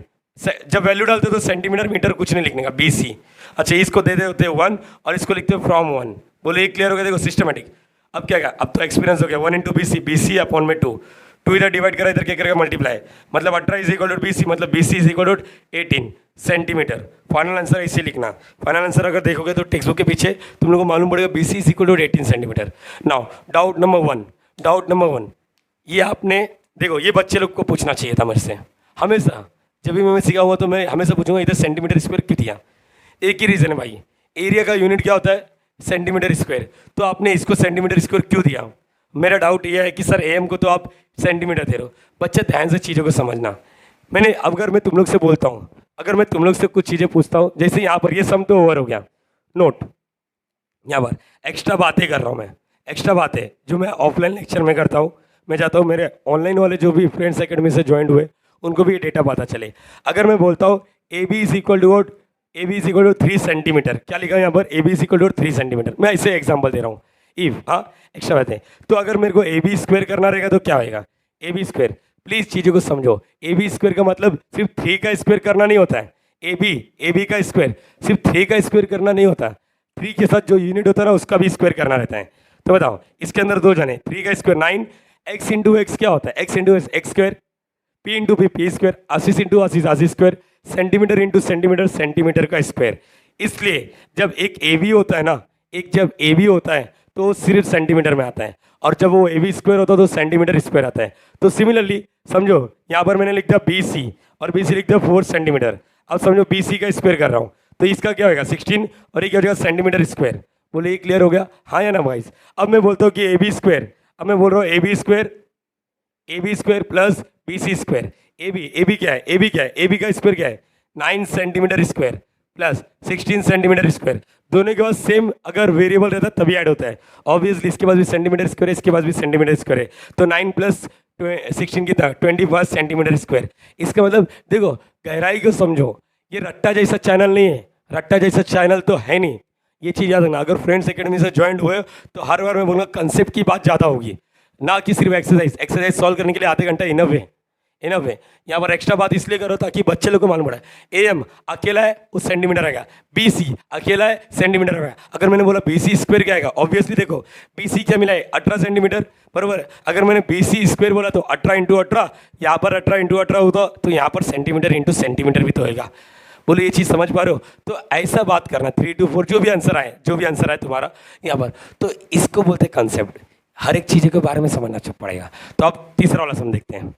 जब वैल्यू डालते हो तो सेंटीमीटर मीटर कुछ नहीं लिखने का, BC। अच्छा, इसको दे देते हो 1 और इसको लिखते हो फ्रॉम 1। बोले ये क्लियर हो गया? देखो सिस्टमेटिक। अब क्या? अब तो एक्सपीरियंस हो गया। 1 × BC, BC अपॉन में 2, 2 इधर डिवाइड करा, इधर क्या करेगा? मल्टीप्लाई, मतलब 18 इज इक्वल टू BC, मतलब BC is equal to 18 centimetre. Final answer इसे लिखना। फाइनल आंसर अगर देखोगे तो टेक्स्ट बुक के पीछे तुम लोगों को मालूम पड़ेगा BC is equal to 18 centimetre. Now doubt number 1, ये आपने देखो, ये बच्चे लोग को पूछना चाहिए था मेरे से हमेशा। जब भी मैं सीखा हुआ तो मैं हमेशा पूछूंगा इधर सेंटीमीटर स्क्वायर क्यों दिया? एक ही रीज़न है भाई, एरिया का यूनिट क्या होता है? Centimetre square. तो आपने इसको सेंटीमीटर स्क्वायर क्यों दिया? मेरा डाउट ये है कि सर AM को तो आप सेंटीमीटर दे रहे हो। बच्चे ध्यान से चीज़ों को समझना। अगर मैं तुम लोग से बोलता हूँ, अगर मैं तुम लोग से कुछ चीज़ें पूछता हूँ, जैसे यहाँ पर ये सम तो ओवर हो गया, नोट यहाँ पर एक्स्ट्रा बातें कर रहा हूँ मैं, एक्स्ट्रा बातें जो मैं ऑफलाइन लेक्चर में करता हूँ। मैं चाहता हूँ मेरे ऑनलाइन वाले जो भी फ्रेंड्स एकेडमी से ज्वाइन हुए उनको भी ये डेटा पता चले। अगर मैं बोलता हूँ AB is equal to 3 centimetre, क्या लिखा है यहाँ पर? AB is equal to 3 centimetre. मैं ऐसे एग्जाम्पल दे रहा हूँ, इफ, हाँ एक्स्ट्रा बातें। तो अगर मेरे को AB² करना रहेगा तो क्या होएगा? AB²। प्लीज़ चीज़ों को समझो, AB² का मतलब सिर्फ 3 का स्क्वायर करना नहीं होता है। AB का स्क्वायर सिर्फ 3 का स्क्वायर करना नहीं होता, 3 के साथ जो यूनिट होता है ना उसका भी स्क्वायर करना रहता है। तो बताओ, इसके अंदर 2 जने, 3 का स्क्वायर 9, x इंटू एक्स क्या होता है? x into x square, p into p square, 80 into 80 square, centimetre into centimetre centimetre का स्क्वायर। इसलिए जब एक AB होता है ना, जब AB होता है तो सिर्फ सेंटीमीटर में आता है, और जब वो AB² होता है तो सेंटीमीटर स्क्वायर आता है। तो सिमिलरली समझो, यहाँ पर मैंने लिख दिया BC और BC लिख दिया 4 सेंटीमीटर। अब समझो BC का स्क्वायर कर रहा हूँ तो इसका क्या होगा? 16, और ये क्या हो जाएगा? Centimetre square. बोले ये क्लियर हो गया? हाँ या ना गाइस? अब मैं बोलता हूँ कि AB², अब मैं बोल रहा हूँ AB² प्लस BC²। AB क्या है? AB का स्क्वायर क्या है? 9 centimetre square plus 16 centimetre square. दोनों के पास सेम अगर वेरिएबल रहता है तभी ऐड होता है। ऑब्वियसली इसके पास भी सेंटीमीटर स्क्वायर है, इसके पास भी सेंटीमीटर स्क्वायर है, तो 9 प्लस 16 कितना? 21 सेंटीमीटर स्क्वायर। इसका मतलब देखो, गहराई को समझो, ये रट्टा जैसा चैनल नहीं है, रट्टा जैसा चैनल तो है नहीं। ये चीज़ याद रखना। अगर फ्रेंड्स एकेडमी से ज्वाइन हुए तो हर बार मैं बोलूँगा कंसेप्ट की बात ज़्यादा होगी, ना कि सिर्फ एक्सरसाइज सॉल्व करने के लिए आधे घंटा इनफ है। यहाँ पर एक्स्ट्रा बात इसलिए करो ताकि बच्चे लोग को मालूम पड़े। AM अकेला है वो सेंटीमीटर आएगा, BC अकेला है सेंटीमीटर आएगा। अगर मैंने बोला BC² क्या आएगा? ऑब्वियसली देखो BC क्या मिला है? 18 सेंटीमीटर, बराबर। अगर मैंने BC² बोला तो 18 इंटू 18, यहाँ पर 18 इंटू 18 होता तो यहाँ पर सेंटीमीटर इंटू सेंटीमीटर भी तो होगा। बोलो ये चीज़ समझ पा रहे हो? तो ऐसा बात करना, 3 to 4 जो भी आंसर आए तुम्हारा यहाँ पर, तो इसको बोलते हैं कंसेप्ट। हर एक चीज़ के बारे में समझना पड़ेगा। तो अब तीसरा वाला सम देखते हैं।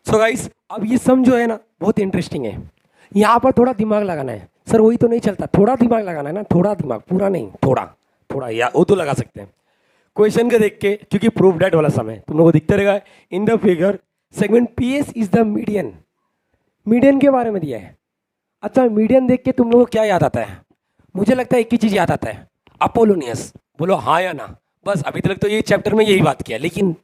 सो गाइस, अब ये सम जो है ना बहुत इंटरेस्टिंग है। यहाँ पर थोड़ा दिमाग लगाना है। सर वही तो नहीं चलता, थोड़ा दिमाग लगाना है ना, थोड़ा दिमाग, पूरा नहीं, थोड़ा या वो तो लगा सकते हैं। क्वेश्चन के देख के, क्योंकि प्रूफ डेट वाला सम है, तुम लोगों को दिखते रहेगा। In the figure segment PS is the median. Median के बारे में दिया है। अच्छा, मीडियन देख के तुम लोगों को क्या याद आता है? मुझे लगता है एक ही चीज़ याद आता है, अपोलोनियस। बोलो हाँ या ना, बस अभी तक तो ये चैप्टर में यही बात किया, लेकिन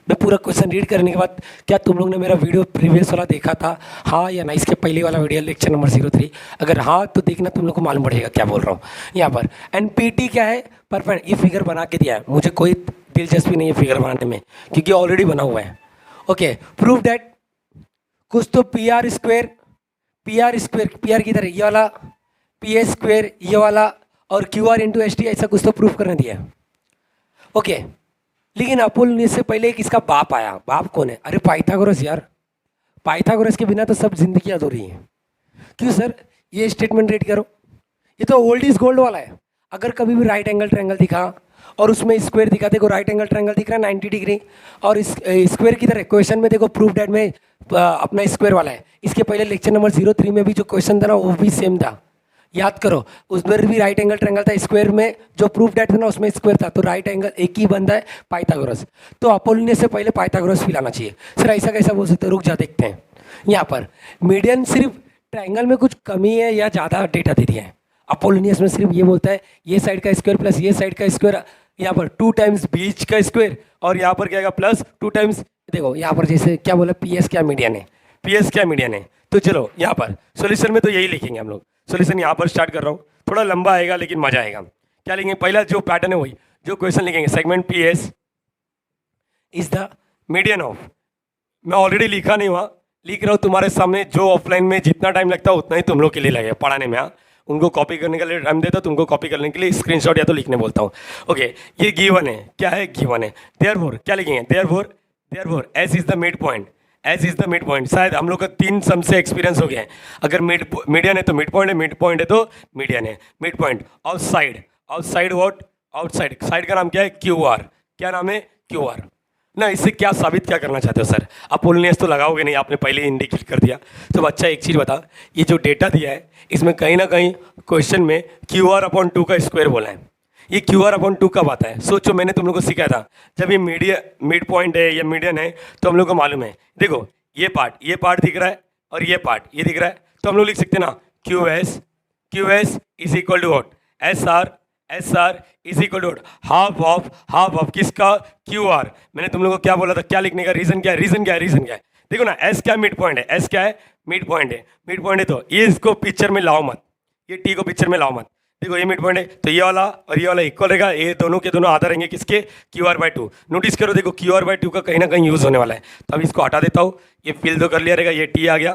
मैं पूरा क्वेश्चन रीड करने के बाद, क्या तुम लोग ने मेरा वीडियो प्रीवियस वाला देखा था, हाँ या ना? इसके पहले वाला वीडियो लेक्चर नंबर 03, अगर हाँ तो देखना, तुम लोग को मालूम पड़ेगा क्या बोल रहा हूँ यहाँ पर। एंड पीटी क्या है? परफेक्ट। ये फिगर बना के दिया है, मुझे कोई दिलचस्पी नहीं है फिगर बनाने में क्योंकि ऑलरेडी बना हुआ है। ओके, प्रूव डैट कुछ तो पी आर स्क्वेयर किधर है? ये वाला पी ए स्क्वेयर, ये वाला, और Q R into S T, ऐसा कुछ तो प्रूफ करने दिया है। ओके, लेकिन अपोलोनियस से पहले एक इसका बाप आया। बाप कौन है? अरे पाइथागोरस यार। पाइथागोरस के बिना तो सब जिंदगी अधूरी है। क्यों सर? ये स्टेटमेंट रीड करो, ये तो ओल्ड इज गोल्ड वाला है। अगर कभी भी राइट एंगल ट्रायंगल दिखा और उसमें स्क्वायर दिखा, देखो राइट एंगल ट्रायंगल दिख रहा है 90 डिग्री, और इस स्क्वायर किधर है? क्वेश्चन में देखो, प्रूफ डैट में अपना स्क्वायर वाला है। इसके पहले लेक्चर नंबर 03 में भी जो क्वेश्चन था ना, वो भी सेम था, याद करो। उसमें भी राइट एंगल ट्रायंगल था, स्क्वायर में जो प्रूफ डैट था ना, उसमें स्क्वायर था, तो राइट एंगल एक ही बनता है, पाइथागोरस। तो अपोलोनियस से पहले पाइथागोरस भी लाना चाहिए। सर ऐसा कैसा बोल सकते हैं? रुक जा, देखते हैं। यहाँ पर मीडियन सिर्फ ट्रायंगल में कुछ कमी है या ज़्यादा डेटा दे दिया है। अपोलोनियस में सिर्फ ये बोलता है ये साइड का स्क्वायर प्लस ये साइड का स्क्वायर, यहाँ पर 2 टाइम्स बीच का स्क्वायर, और यहाँ पर क्या आएगा? Plus 2 times. देखो यहाँ पर जैसे क्या बोला, पी एस क्या मीडियन है, पी एस क्या मीडियन है। तो चलो यहाँ पर सोल्यूशन में तो यही लिखेंगे हम लोग। सोल्यूशन यहाँ पर स्टार्ट कर रहा हूँ, थोड़ा लंबा आएगा लेकिन मजा आएगा। क्या लिखेंगे? पहला जो पैटर्न है वही, जो क्वेश्चन लिखेंगे, segment P S is the median of, मैं ऑलरेडी लिखा नहीं हुआ, लिख रहा हूँ तुम्हारे सामने। जो ऑफलाइन में जितना टाइम लगता है उतना ही तुम लोग के लिए लगेगा पढ़ाने में। हाँ, उनको कॉपी करने के लिए टाइम देता, तुमको कॉपी करने के लिए स्क्रीनशॉट या तो लिखने बोलता हूँ। ओके, ये गिवन है, क्या है? गिवन है। देयरफॉर क्या लिखेंगे? Therefore S is the mid point, S is the mid point. शायद हम लोग का 3 सम से एक्सपीरियंस हो गया है। अगर मीडियन है तो मिड पॉइंट है, मिड पॉइंट है तो मीडियन है। Mid point outside what? Outside. Side का नाम क्या है? Q R. क्या नाम है? क्यू आर ना। इससे क्या साबित क्या करना चाहते हो सर? अपोलोनियस तो लगाओगे नहीं, आपने पहले ही इंडिकेट कर दिया। तो अच्छा एक चीज़ बता, ये जो डेटा दिया है इसमें कहीं ना कहीं क्वेश्चन में क्यू आर अपॉन 2 का स्क्वायर बोला है। ये क्यू आर अपॉन 2 कब आता है? सोचो, मैंने तुम लोग को सिखाया था, जब ये मिड पॉइंट है या मीडियन है तो हम लोग को मालूम है। देखो ये पार्ट दिख रहा है और ये पार्ट ये दिख रहा है, तो हम लोग लिख सकते हैं ना, Q S is equal to what? S R is equal to half of किसका? Q R. मैंने तुम लोग को क्या बोला था? क्या लिखने का? रीजन क्या है? देखो ना, एस क्या? मिड पॉइंट है। एस क्या है? मिड पॉइंट है। तो ये इसको पिक्चर में लाओ मत, ये टी को पिक्चर में लाओ मत। देखो ये मिड पॉइंट है, तो ये वाला और ये वाला इक्वल रहेगा, ये दोनों के दोनों आधा रहेंगे किसके? Q R by 2। नोटिस करो, देखो क्यू आर बाई 2 का कहीं ना कहीं यूज होने वाला है, तो अब इसको हटा देता हूँ। ये फिल तो कर लिया रहेगा, ये टी आ गया,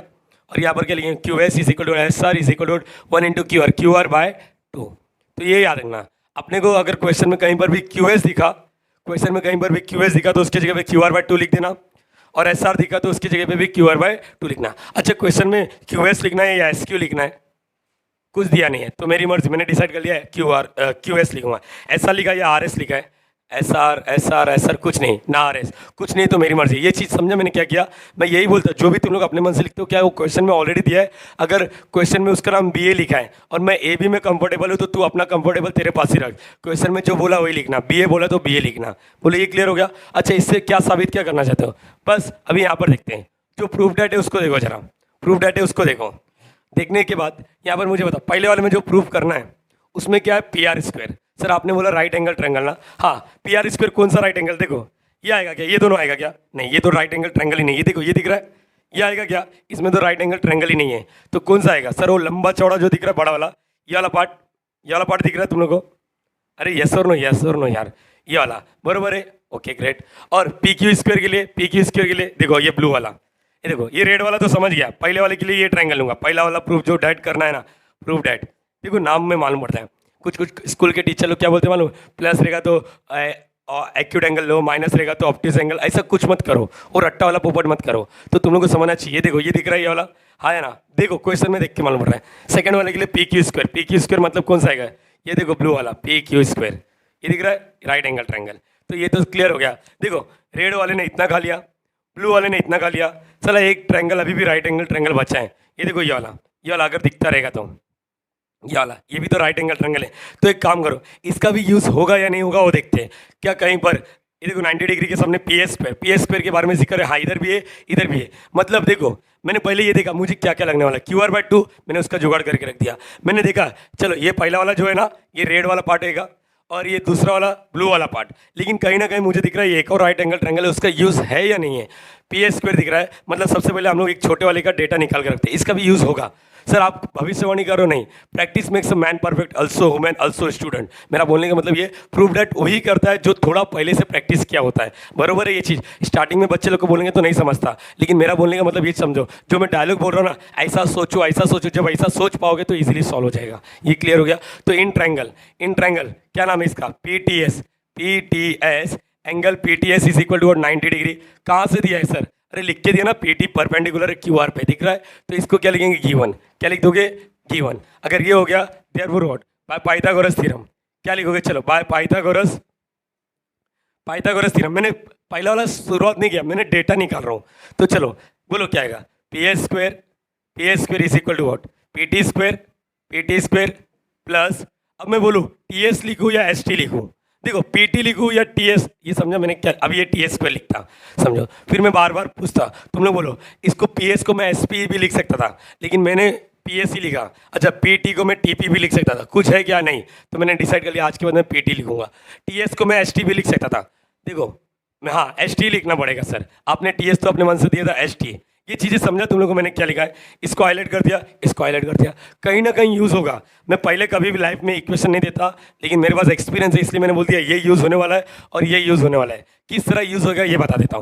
और यहाँ पर क्या लिखेंगे? Q S is equal to S R is equal to 1 into Q R by 2। तो ये याद रखना। अपने को अगर क्वेश्चन में कहीं पर भी क्यू एस दिखा, तो उसकी जगह पे क्यू आर बाई 2 लिख देना, और एस आर दिखा तो उसकी जगह पे भी क्यू आर बाई 2 लिखना। अच्छा, क्वेश्चन में क्यू एस लिखना है या एस क्यू लिखना है? कुछ दिया नहीं है, तो मेरी मर्जी, मैंने डिसाइड कर लिया है क्यू एस लिखूंगा। एस आर लिखा या आर एस लिखा है? एस आर कुछ नहीं ना, आर एस कुछ नहीं, तो मेरी मर्जी। ये चीज़ समझा मैंने क्या किया? मैं यही बोलता, जो भी तुम लोग अपने मन से लिखते हो, क्या वो क्वेश्चन में ऑलरेडी दिया है? अगर क्वेश्चन में उसका नाम बी ए लिखा है और मैं ए बी में कंफर्टेबल हूँ, तो तू अपना कंफर्टेबल तेरे पास ही रख, क्वेश्चन में जो बोला वही लिखना। बी ए बोला तो बी ए लिखना। बोले ये क्लियर हो गया? अच्छा, इससे क्या साबित क्या करना चाहते हो? बस अभी यहाँ पर देखते हैं, जो प्रूफ डेट है उसको देखो जरा, प्रूफ डेट है उसको देखो। देखने के बाद यहाँ पर मुझे बताओ, पहले वाले में जो प्रूफ करना है उसमें क्या है? P R square. सर आपने बोला राइट एंगल ट्रायंगल ना? हाँ, पी आर स्क्वायर कौन सा राइट एंगल? देखो ये आएगा क्या? ये दोनों आएगा क्या? नहीं, ये तो राइट एंगल ट्रायंगल ही नहीं। ये देखो ये दिख रहा है, ये आएगा क्या? इसमें तो राइट एंगल ट्रायंगल ही नहीं है, तो कौन सा आएगा? सर वो लंबा चौड़ा जो दिख रहा है बड़ा वाला, ये वाला पार्ट दिख रहा है तुम लोग को? अरे यस और नो यार, ये वाला बरोबर है। Okay great. और पी क्यू स्क्वायर के लिए देखो ये ब्लू वाला, ये देखो ये रेड वाला तो समझ गया। पहले वाले के लिए ये ट्रायंगल लूंगा, पहला वाला प्रूफ जो डैट करना है ना, प्रूफ डैट। देखो नाम में मालूम पड़ता है, कुछ स्कूल के टीचर लोग क्या बोलते हैं मालूम? प्लस रहेगा तो एक्यूट एंगल लो, माइनस रहेगा तो ऑब्ट्यूज एंगल, ऐसा कुछ मत करो और रट्टा वाला पोपट मत करो। तो तुम लोग को समझना चाहिए। देखो ये दिख रहा है ये वाला, हाँ है ना? देखो क्वेश्चन में देख के मालूम पड़ रहा है। सेकंड वाले के लिए पी क्यू स्क्वायर मतलब कौन सा आएगा? ये देखो ब्लू वाला पी क्यू स्क्वायर, ये दिख रहा है राइट एंगल ट्रायंगल। तो ये तो क्लियर हो गया। देखो रेड वाले ने इतना खा लिया, ब्लू वाले ने इतना खा लिया, चला एक ट्रायंगल अभी भी राइट एंगल ट्रायंगल बचा है। ये देखो ये वाला अगर दिखता रहेगा तो ये वाला, ये भी तो राइट एंगल ट्रायंगल है। तो एक काम करो, इसका भी यूज़ होगा या नहीं होगा वो देखते हैं। क्या कहीं पर ये देखो 90 डिग्री के सामने पी एस स्क्वायर के बारे में जिक्र है, हाँ इधर भी है इधर भी है। मतलब देखो मैंने पहले ये देखा मुझे क्या क्या लगने वाला है, क्यू आर बाई 2 मैंने उसका जुगाड़ करके रख दिया। मैंने देखा चलो ये पहला वाला जो है ना, ये रेड वाला पार्ट रहेगा और ये दूसरा वाला ब्लू वाला पार्ट। लेकिन कहीं ना कहीं मुझे दिख रहा है ये एक और राइट एंगल ट्रायंगल है, उसका यूज़ है या नहीं है। पी ए स्क्वायर दिख रहा है, मतलब सबसे पहले हम लोग एक छोटे वाले का डेटा निकाल के रखते हैं, इसका भी यूज़ होगा। सर आप भविष्यवाणी करो नहीं, practice makes a man perfect also women also student. मेरा बोलने का मतलब ये प्रूव डेट वही करता है जो थोड़ा पहले से प्रैक्टिस किया होता है। बरोबर है ये चीज़। स्टार्टिंग में बच्चे लोग को बोलेंगे तो नहीं समझता, लेकिन मेरा बोलने का मतलब ये समझो, जो मैं डायलॉग बोल रहा हूँ ना, ऐसा सोचो ऐसा सोचो, जब ऐसा सोच पाओगे तो इजीली सॉल्व हो जाएगा। ये क्लियर हो गया। तो इन ट्रायंगल क्या नाम है इसका, P T S angle P T S is equal to 90 degree. कहाँ से दिया है सर, अरे लिख के दिया ना, पी टी परपेंडिकुलर है क्यू आर पे, दिख रहा है। तो इसको क्या लिखेंगे, गिवन। क्या लिख दोगे, गिवन। अगर ये हो गया therefore what, by Pythagoras theorem. क्या लिखोगे, चलो बाय पाइथागोरस थ्योरम। मैंने पहला वाला शुरुआत नहीं किया, मैंने डेटा निकाल रहा हूँ। तो चलो बोलो क्या आएगा, P S square is equal to what, P T square plus, अब मैं बोलूँ टी एस लिखूँ या एस टी लिखूँ। देखो पी टी लिखूँ या टी एस, ये समझा मैंने क्या, अब ये टी एस स्क्वायर लिखता, समझो। फिर मैं बार बार पूछता, तुम लोग बोलो इसको पी एस को मैं एस पी भी लिख सकता था, लेकिन मैंने पी एस ही लिखा। अच्छा पी टी को मैं टी पी भी लिख सकता था, कुछ है क्या, नहीं। तो मैंने डिसाइड कर लिया आज के बाद मैं पी टी लिखूंगा। टी एस को मैं एस टी भी लिख सकता था, देखो मैं, हाँ एस टी लिखना पड़ेगा सर, आपने टी एस तो अपने मन से दिया था एस टी। ये चीज़ें समझा तुम लोगों को मैंने क्या लिखा है, इसको हाईलाइट कर दिया, इसको हाईलाइट कर दिया, कहीं ना कहीं यूज़ होगा। मैं पहले कभी भी लाइफ में इक्वेशन नहीं देता, लेकिन मेरे पास एक्सपीरियंस है, इसलिए मैंने बोल दिया ये यूज़ होने वाला है और ये यूज़ होने वाला है। किस तरह यूज़ होगा ये बता देता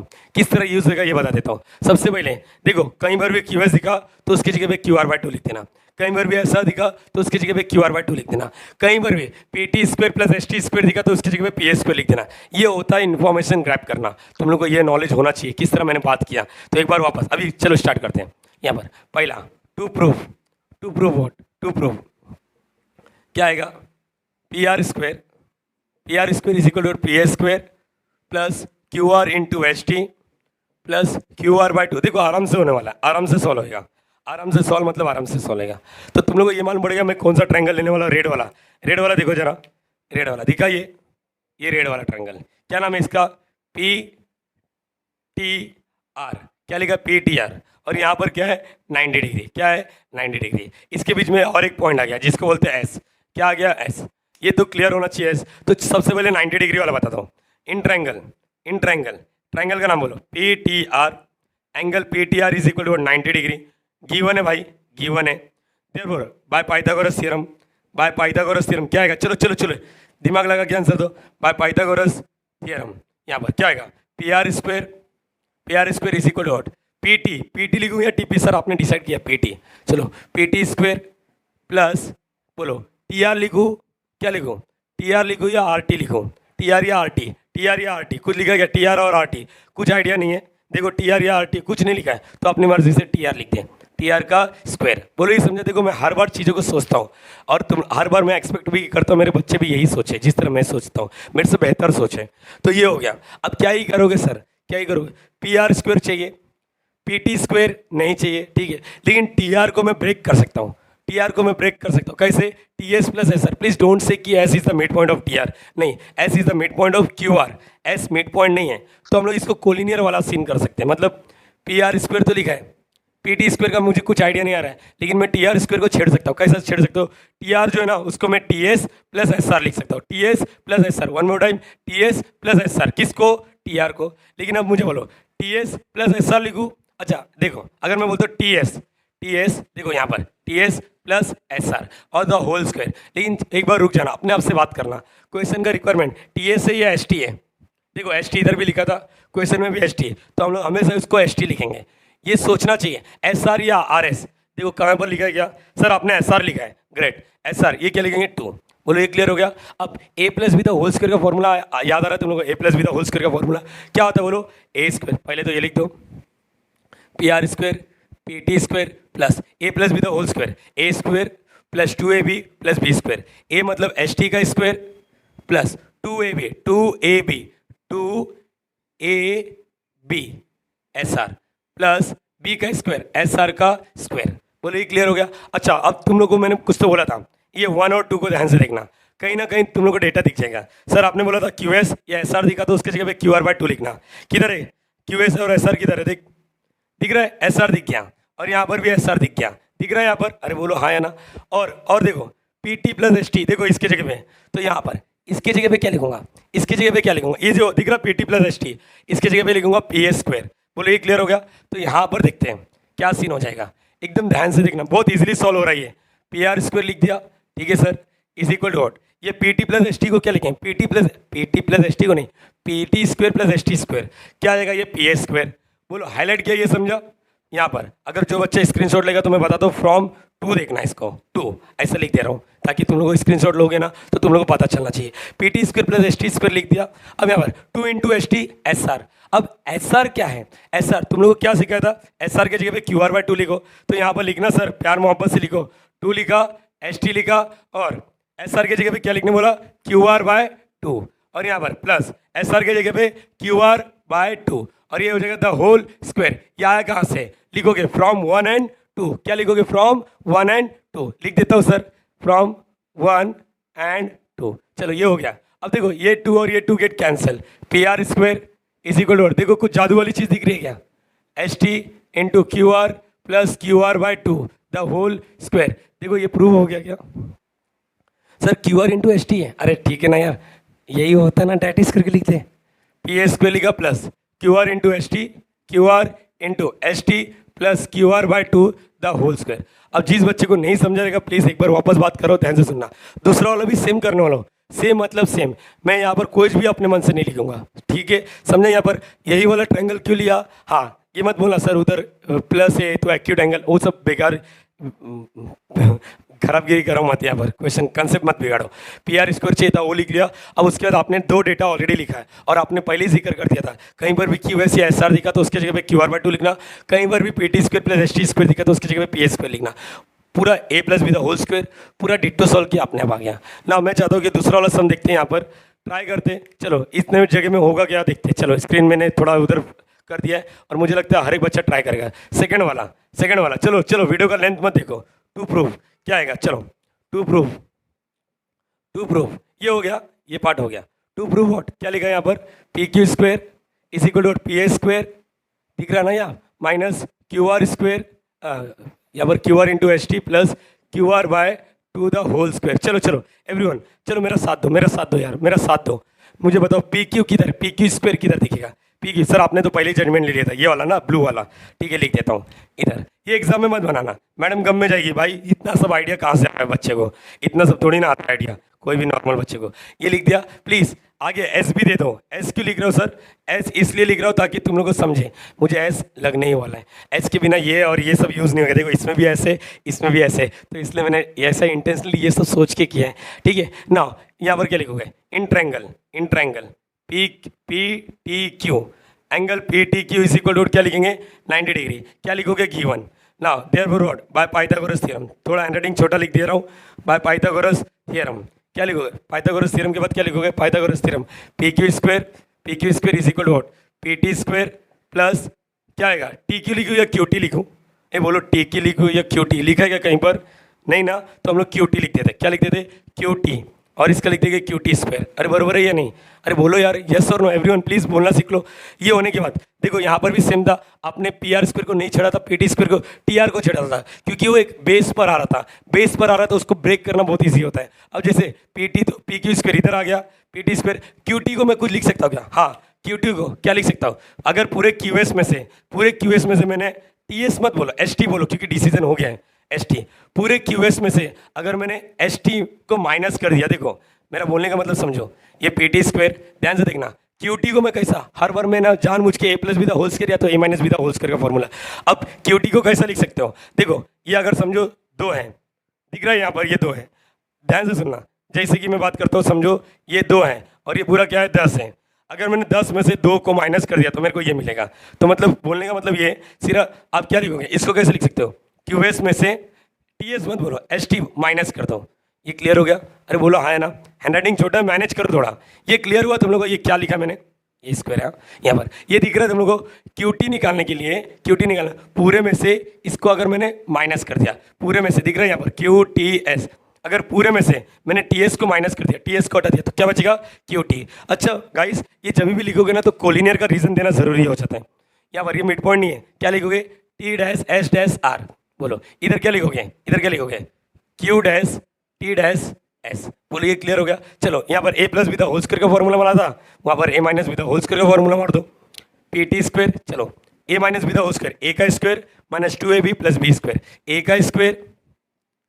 हूँ, सबसे पहले देखो, कई बार भी क्यू एस दिखा तो उसकी जगह पे क्यू आर बाई टू लिख देना, कई बार भी ऐसा दिखा तो उसकी जगह पे क्यू आर बाई टू लिख देना, कई बार भी P T square plus S T square दिखा तो उसकी जगह पे पी एस स्क्वायर लिख देना। ये होता है इन्फॉर्मेशन ग्रैब करना, तुम लोग को ये नॉलेज होना चाहिए किस तरह मैंने बात किया। तो एक बार वापस, अभी चलो स्टार्ट करते हैं। यहाँ पर पहला टू प्रूव क्या आएगा, P R square is equal to P S square plus Q R into S T plus Q R by two. देखो आराम से होने वाला है, आराम से सॉल्व होगा, आराम से सॉल्व होगा। तो तुम लोग को ये मालूम पड़ेगा मैं कौन सा ट्रायंगल लेने वाला, रेड वाला देखो जरा, रेड वाला दिखा, ये रेड वाला ट्रायंगल क्या नाम है इसका, पी टी आर। क्या लिखा, पी टी आर, और यहाँ पर क्या है 90 डिग्री, क्या है 90 डिग्री। इसके बीच में और एक पॉइंट आ गया जिसको बोलते हैं एस। क्या आ गया, एस। ये तो क्लियर होना चाहिए एस। तो सबसे पहले 90 डिग्री वाला बताता हूँ। इन ट्रायंगल का नाम बोलो, P T R, angle P T R is equal to 90 degree. Given है भाई, गिवन है। देयरफॉर बाय पाइथागोरस थ्योरम क्या आएगा, चलो दिमाग लगा के आंसर दो। बाय पाइथागोरस थ्योरम यहाँ पर क्या आएगा, P R square is equal to what, P T लिखूँ या टी पी, सर आपने डिसाइड किया पी टी। चलो पी टी स्क्वायर प्लस, बोलो टी आर लिखूँ, क्या लिखूँ, टी आर लिखूँ या आर टी लिखूँ, टी आर या आर टी, कुछ लिखा गया टी आर और आर टी, कुछ आइडिया नहीं है। देखो टी आर या आर टी कुछ नहीं लिखा है, तो अपनी मर्जी से टी आर लिख दें, टी आर का स्क्वायर। बोलो ये समझे। देखो मैं हर बार चीज़ों को सोचता हूँ और तुम हर बार मैं एक्सपेक्ट भी करता हूँ मेरे बच्चे भी यही सोचे जिस तरह मैं सोचता हूँ, मेरे से बेहतर सोचे। तो ये हो गया। अब क्या ही करोगे सर, क्या ही करोगे, पी आर स्क्वायर चाहिए, पी टी स्क्वायर नहीं चाहिए, ठीक है, लेकिन टी आर को मैं ब्रेक कर सकता हूँ, कैसे, T S plus S R. Please don't say कि S is the mid point of T R, नहीं, S is the mid point of Q R, S mid point नहीं है। तो हम लोग इसको कोलिनियर वाला सीन कर सकते हैं, मतलब पी आर स्क्वायर तो लिखा है, पी टी स्क्वायर का मुझे कुछ आइडिया नहीं आ रहा है, लेकिन मैं टी आर स्क्वायर को छेड़ सकता हूँ। कैसे छेड़ सकता हूँ, टी आर जो है ना उसको मैं T S plus S are लिख सकता हूँ, T S plus S are, one more time, T S plus S are, किसको, टी आर को। लेकिन अब मुझे बोलो T S plus S are लिखूँ, अच्छा देखो अगर मैं बोलता हूँ टी एस, देखो यहाँ पर T S plus S are और द होल स्क्वायर। लेकिन एक बार रुक जाना, अपने आप से बात करना, क्वेश्चन का रिक्वायरमेंट टी एस है या एस टी है। देखो एस टी इधर भी लिखा था, क्वेश्चन में भी एस टी है, तो हम लोग हमेशा उसको एस टी लिखेंगे। ये सोचना चाहिए एस आर या आर एस। देखो कहाँ पर लिखा है, क्या सर आपने एस आर लिखा है, ग्रेट, एस आर, ये क्या लिखेंगे 2। बोलो ये क्लियर हो गया। अब A plus B the whole square का फॉर्मूला याद आ रहा है तुम लोग को, A plus B the whole square का फॉर्मूला क्या होता है, बोलो ए स्क्वायर, पहले तो ये लिख दो, P R square P T square plus A plus B the whole square, A square plus 2ab plus B square, A मतलब एस टी का square plus 2ab S R plus B का स्क्वायर एस आर का स्क्वायर। बोलो ये क्लियर हो गया। अच्छा अब तुम लोग को मैंने कुछ तो बोला था, ये 1 और 2 को ध्यान से देखना, कहीं ना कहीं तुम लोग को डेटा दिख जाएगा। सर आपने बोला था क्यू एस या एस आर दिखा तो उसकी जगह पे क्यू आर बाई 2 लिखना। किधर है क्यू एस और एस आर, किधर है, दिख रहा है, एस आर दिख गया और यहाँ पर भी एस आर दिख गया, दिख रहा है यहाँ पर, अरे बोलो हाँ या ना। और देखो P T plus S T, देखो इसके जगह पे, तो यहाँ पर इसकी जगह पे क्या लिखूंगा, इसकी जगह पे क्या लिखूंगा, ये जो दिख रहा P T plus S T, इसकी जगह पे लिखूंगा पी ए स्क्वायर। बोलो ये क्लियर हो गया। तो यहाँ पर देखते हैं क्या सीन हो जाएगा, एकदम ध्यान से देखना, बहुत इजीली सॉल्व हो रहा है ये। पी आर स्क्वायर लिख दिया, ठीक है sir, is equal to what, ये P T plus S T को क्या लिखें, P T plus S T को नहीं, P T square plus S T square, क्या आएगा ये पी ए स्क्वायर। बोलो हाईलाइट किया, ये समझा। यहाँ पर अगर जो बच्चा स्क्रीनशॉट लेगा तो मैं बता दूँ फ्रॉम टू देखना, इसको टू ऐसा लिख दे रहा हूँ ताकि तुम लोग स्क्रीनशॉट लोगे ना तो तुम लोग को पता चलना चाहिए। P T square plus S T square लिख दिया। अब यहाँ पर two into S T S R. अब एस आर क्या है, एस आर तुम लोग को क्या सिखाया था, एस आर की जगह पे क्यू आर बाय टू लिखो। तो यहाँ पर लिखना सर प्यार मोहब्बत से लिखो, टू लिखा, एस टी लिखा, और एस आर की जगह पे क्या लिखने बोला, क्यू आर बाय टू, और यहाँ पर प्लस एस आर की जगह पे क्यू आर बाय टू, और ये हो जाएगा द होल स्क्वायर। ये आया कहाँ से, लिखोगे फ्रॉम वन एंड टू, क्या लिखोगे फ्रॉम वन एंड टू, लिख देता हूँ sir from one and two. चलो ये हो गया। अब देखो ये टू और ये two get cancel, P R square is equal to, देखो कुछ जादू वाली चीज़ दिख रही है क्या, S T into Q R plus Q R by two the whole square. देखो ये प्रूव हो गया क्या sir, Q R into S T है, अरे ठीक है ना यार, यही होता है ना, डैटिस करके लिखते हैं, पी ए स्क्वायर लिखा plus Q R into S T, Q R into S T plus Q R by two the whole square. अब जिस बच्चे को नहीं समझा रहेगा प्लीज़ एक बार वापस बात करो, ध्यान से सुनना। दूसरा वाला भी सेम करने वाला हूँ, सेम मतलब सेम, मैं यहाँ पर कुछ भी अपने मन से नहीं लिखूंगा, ठीक है, समझे। यहाँ पर यही वाला ट्रायंगल क्यों लिया, हाँ ये मत बोलना सर उधर प्लस है तो एक्यूट एंगल, वो सब बेकार खराबगिरी करो मत, यहाँ पर क्वेश्चन कंसेप्ट मत बिगाड़ो। पी आर स्क्वायर चाहिए था वो लिख लिया। अब उसके बाद आपने दो डेटा ऑलरेडी लिखा है और आपने पहले ही जिक्र कर दिया था, कहीं पर भी क्यू एस या एस आर दिखा तो उसकी जगह पे क्यू आर बाय टू लिखना, कहीं पर भी P T square plus S T square दिखा तो उसकी जगह पे पी ए स्क्वायर लिखना। पूरा A plus B the whole square, पूरा डिट्टो सॉल्व किया अपने आप आ गया ना। मैं चाहता हूँ कि दूसरा वाला सम देखते हैं, यहाँ पर ट्राई करते हैं। चलो इतने जगह में होगा क्या देखते हैं। चलो स्क्रीन मैंने थोड़ा उधर कर दिया है और मुझे लगता है हर एक बच्चा ट्राई करेगा। सेकंड वाला चलो चलो वीडियो का लेंथ मत देखो। टू प्रूफ क्या आएगा, चलो टू प्रूफ ये हो गया, ये पार्ट हो गया। टू प्रूफ व्हाट, क्या लिखा है यहाँ पर, P Q square is equal to P A square, दिख रहा ना यहाँ, माइनस क्यू आर स्क्वायर, यहाँ पर Q R into S T plus Q R by two the whole square. चलो चलो एवरीवन, चलो मेरा साथ दो यार, मेरा साथ दो। मुझे बताओ पी क्यू किधर, पी क्यू स्क्वायर किधर दिखेगा, पी क्यू सर आपने तो पहले जजमेंट ले लिया था, ये वाला ना ब्लू वाला, ठीक है लिख देता हूँ इधर। ये एग्जाम में मत बनाना, मैडम गम में जाएगी, भाई इतना सब आइडिया कहाँ से आया बच्चे को, इतना सब थोड़ी ना आता है आइडिया कोई भी नॉर्मल बच्चे को। ये लिख दिया, प्लीज़ आगे एस भी दे दो। एस क्यों लिख रहे हो सर, एस इसलिए लिख रहा हूँ ताकि तुम लोग को समझे, मुझे एस लगने ही वाला है, एस के बिना ये और ये सब यूज़ नहीं होगा। देखो इसमें भी ऐसे, इसमें भी ऐसे, तो इसलिए मैंने ऐसा इंटेंशनली ये सब सोच के किया है, ठीक है ना। यहाँ पर क्या लिखोगे, in triangle P T Q, angle P T Q is equal to क्या लिखेंगे 90 डिग्री, क्या लिखोगे given. Now therefore what, by Pythagoras theorem, थोड़ा हैंडराइटिंग छोटा लिख दे रहा हूँ, बाय पाइथागोरस थ्योरम, क्या लिखोगे पाइथागोरस थ्योरम के बाद क्या लिखोगे Pythagoras theorem, P Q square is equal to what, P T square plus क्या आएगा, टी क्यू लिखूँ या क्यू टी लिखूँ, ये बोलो टी क्यू लिखूँ या क्यू टी, लिखा है क्या कहीं पर, नहीं ना, तो हम लोग क्यू टी लिखते थे, क्या लिखते थे क्यू टी, और इसका लिख देंगे क्यू टी स्क्वायर। अरे बरोबर है या नहीं, अरे बोलो यार यस और नो, एवरीवन प्लीज बोलना सीख लो। ये होने के बाद देखो यहाँ पर भी सेम था, आपने पी आर स्क्वायर को नहीं छेड़ा था, पी टी स्क्वायर को टी आर को छेड़ा था, क्योंकि वो एक बेस पर आ रहा था, बेस पर आ रहा था, उसको ब्रेक करना बहुत ईजी होता है। अब जैसे पी टी तो पी क्यू स्क्वायर इधर आ गया, P T square, Q T को मैं कुछ लिख सकता हूँ क्या, हाँ क्यू टी को क्या लिख सकता हूँ, अगर पूरे क्यू एस में से मैंने टी एस मत बोलो, एस टी बोलो, क्योंकि डिसीजन हो गया है एस टी, पूरे क्यू एस में से अगर मैंने एस टी को माइनस कर दिया, देखो मेरा बोलने का मतलब समझो, ये पी टी स्क्वायर, ध्यान से देखना, क्यू टी को मैं कैसा, हर बार मैं ना जान मुझ के A plus B the whole square या तो A minus B the whole square का फॉर्मूला। अब क्यू टी को कैसा लिख सकते हो, देखो ये अगर समझो दो है, दिख रहा है यहाँ पर ये दो है, ध्यान से सुनना, जैसे कि मैं बात करता हूँ, समझो ये दो है और ये पूरा क्या है 10 है, अगर मैंने 10 में से 2 को माइनस कर दिया तो मेरे को ये मिलेगा। तो मतलब बोलने का मतलब ये सिर्फ आप क्या लिखोगे, इसको कैसे लिख सकते हो, क्यू एस में से टी एस मत बोलो, एस टी माइनस कर दो, ये क्लियर हो गया। अरे बोलो हाँ है ना, हैंडराइटिंग छोटा है, मैनेज करो थोड़ा, ये क्लियर हुआ तुम लोगों को, ये क्या लिखा मैंने, ये स्क्वायर है यहाँ पर, ये दिख रहा है तुम लोगों को, क्यू टी निकालने के लिए, क्यू टी निकालना पूरे में से, इसको अगर मैंने माइनस कर दिया, पूरे में से दिख रहा है यहाँ पर क्यू टी एस, अगर पूरे में से मैंने टी एस को माइनस कर दिया, टी एस को हटा दिया, तो क्या बचेगा क्यू टी। अच्छा गाइस, ये जब भी लिखोगे ना तो कोलिनियर का रीजन देना जरूरी हो जाता है, यहाँ पर ये मिड पॉइंट नहीं है, क्या लिखोगे T dash S dash R, बोलो इधर क्या लिखोगे, Q dash T dash S. बोलो ये क्लियर हो गया। चलो यहाँ पर A plus B the whole square का फॉर्मूला मारा था, वहाँ पर A minus B the whole square का फॉर्मूला मार दो, पी टी स्क्वायर। चलो A minus B the whole square, A का square minus 2ab plus B square, A का square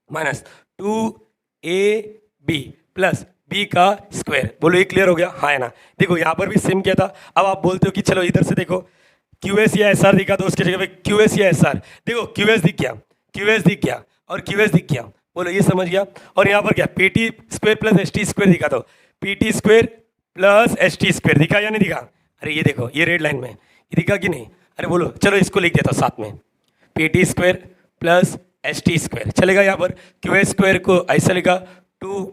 minus 2ab plus B का स्क्वायर। बोलो ये क्लियर हो गया, हाँ है ना। देखो यहाँ पर भी सेम किया था। अब आप बोलते हो कि चलो इधर से देखो क्यू एस या एस आर दिखा, तो उसके जगह पे क्यू एस या एस आर। देखो क्यू एस दिख गया, क्यू एस दिख गया और क्यू एस दिख गया। बोलो ये समझ गया। और यहाँ पर क्या P T square plus S T square दिखा, तो P T square plus S T square दिखा या नहीं दिखा? अरे ये देखो ये रेड लाइन में ये दिखा कि नहीं? अरे बोलो चलो इसको लिख देता हूँ साथ में, P T square plus S T square चलेगा। यहाँ पर क्यू एस स्क्वायर को ऐसा लिखा, टू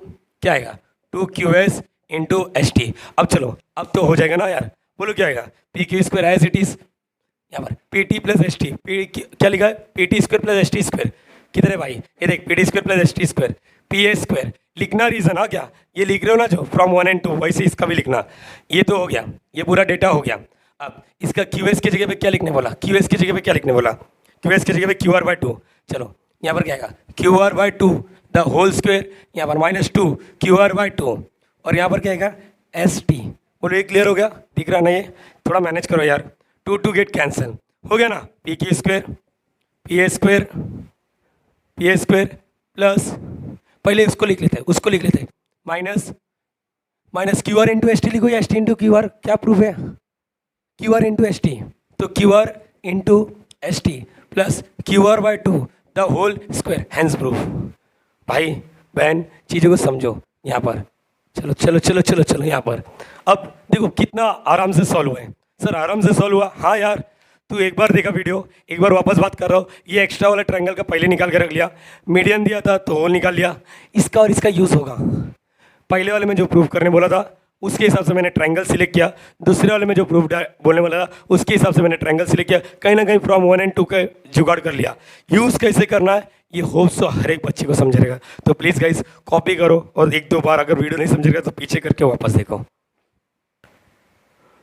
क्या आएगा, two Q S into S T. अब चलो अब तो हो जाएगा ना यार। बोलो क्या आएगा, P Q square as it is, यहाँ पर P T plus S T, क्या लिखा है, P T square plus S T square. किधर है भाई, ये देख P T square plus S T square, P A square लिखना रीजन। हाँ क्या ये लिख रहे हो ना जो फ्रॉम 1 and 2, वैसे इसका भी लिखना। ये तो हो गया, ये पूरा डेटा हो गया। अब इसका क्यू एस की जगह पे क्या लिखने बोला, क्यू एस की जगह पे क्या लिखने बोला, क्यू एस की जगह पे क्यू आर बाई टू। चलो यहाँ पर क्या आएगा, Q R by two the whole square, यहाँ पर minus 2 Q R by two, और यहाँ पर क्या आएगा एस टी। बोलो ये क्लियर हो गया, दिख रहा ना? ये थोड़ा मैनेज करो यार, टू टू गेट कैंसिल हो गया ना। P Q square P A square P A square plus, पहले उसको लिख लेते हैं, उसको लिख लेते हैं, minus minus Q R into S T लिखो या S T into Q R, क्या प्रूफ है, Q R into S T, तो Q R into S T plus Q R by two the whole square, hence proof. भाई बहन चीज़ों को समझो यहाँ पर। चलो चलो चलो चलो चलो यहाँ पर अब देखो कितना आराम से सॉल्व हुआ है। सर आराम से सॉल्व हुआ, हाँ यार तू एक बार देखा वीडियो, एक बार वापस बात कर रहा हूँ। ये एक्स्ट्रा वाला ट्रायंगल का पहले निकाल के रख लिया, मीडियन दिया था तो होल निकाल लिया, इसका और इसका यूज़ होगा। पहले वाले में जो प्रूफ करने बोला था उसके हिसाब से मैंने ट्रायंगल सिलेक्ट किया, दूसरे वाले में जो प्रूफ बोलने वाला था उसके हिसाब से मैंने ट्रायंगल सिलेक्ट किया, कहीं ना कहीं फ्रॉम 1 and 2 का जुगाड़ कर लिया। यूज़ कैसे करना है ये होप सो हर एक बच्चे को समझेगा। तो प्लीज़ गाइस कॉपी करो और एक दो बार अगर वीडियो नहीं समझेगा तो पीछे करके वापस देखो।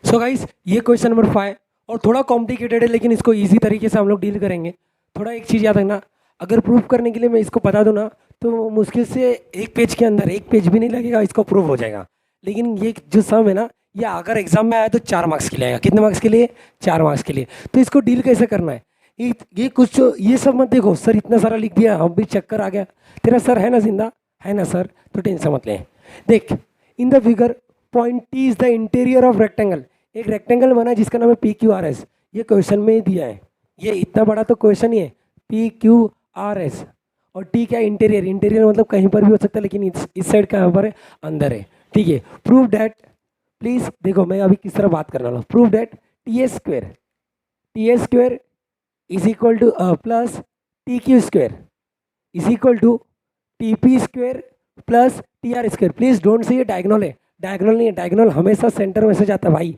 सो गाइस ये क्वेश्चन नंबर 5 और थोड़ा कॉम्प्लिकेटेड है, लेकिन इसको इजी तरीके से हम लोग डील करेंगे। थोड़ा एक चीज़ याद रखना, अगर प्रूफ करने के लिए मैं इसको बता दूँ ना तो मुश्किल से एक पेज के अंदर, एक पेज भी नहीं लगेगा, इसको प्रूफ हो जाएगा। लेकिन ये जो सम है ना, ये अगर एग्जाम में आया तो 4 मार्क्स के लिए आएगा। कितने मार्क्स के लिए? 4 मार्क्स के लिए। तो इसको डील कैसे करना है, ये कुछ ये सब मत देखो, सर इतना सारा लिख दिया हम भी चक्कर आ गया। तेरा सर है ना जिंदा, है ना सर, तो टेंशन मत ले। देख in the figure point T is the interior of rectangle. एक रेक्टेंगल बना है जिसका नाम है पी क्यू आर एस, ये क्वेश्चन में ही दिया है। ये इतना बड़ा तो क्वेश्चन ही है, पी क्यू आर एस, और टी क्या, इंटीरियर। इंटीरियर मतलब कहीं पर भी हो सकता है, लेकिन इस साइड कहाँ पर है, अंदर है। ठीक है, प्रूव डैट, प्लीज देखो मैं अभी किस तरह बात करने वाला हूँ। Prove that T A square is equal to plus T Q square is equal to T P square plus T R square. Please don't say ये डायगोनल है, डायगोनल नहीं है, डायगोनल हमेशा सेंटर में से जाता है भाई,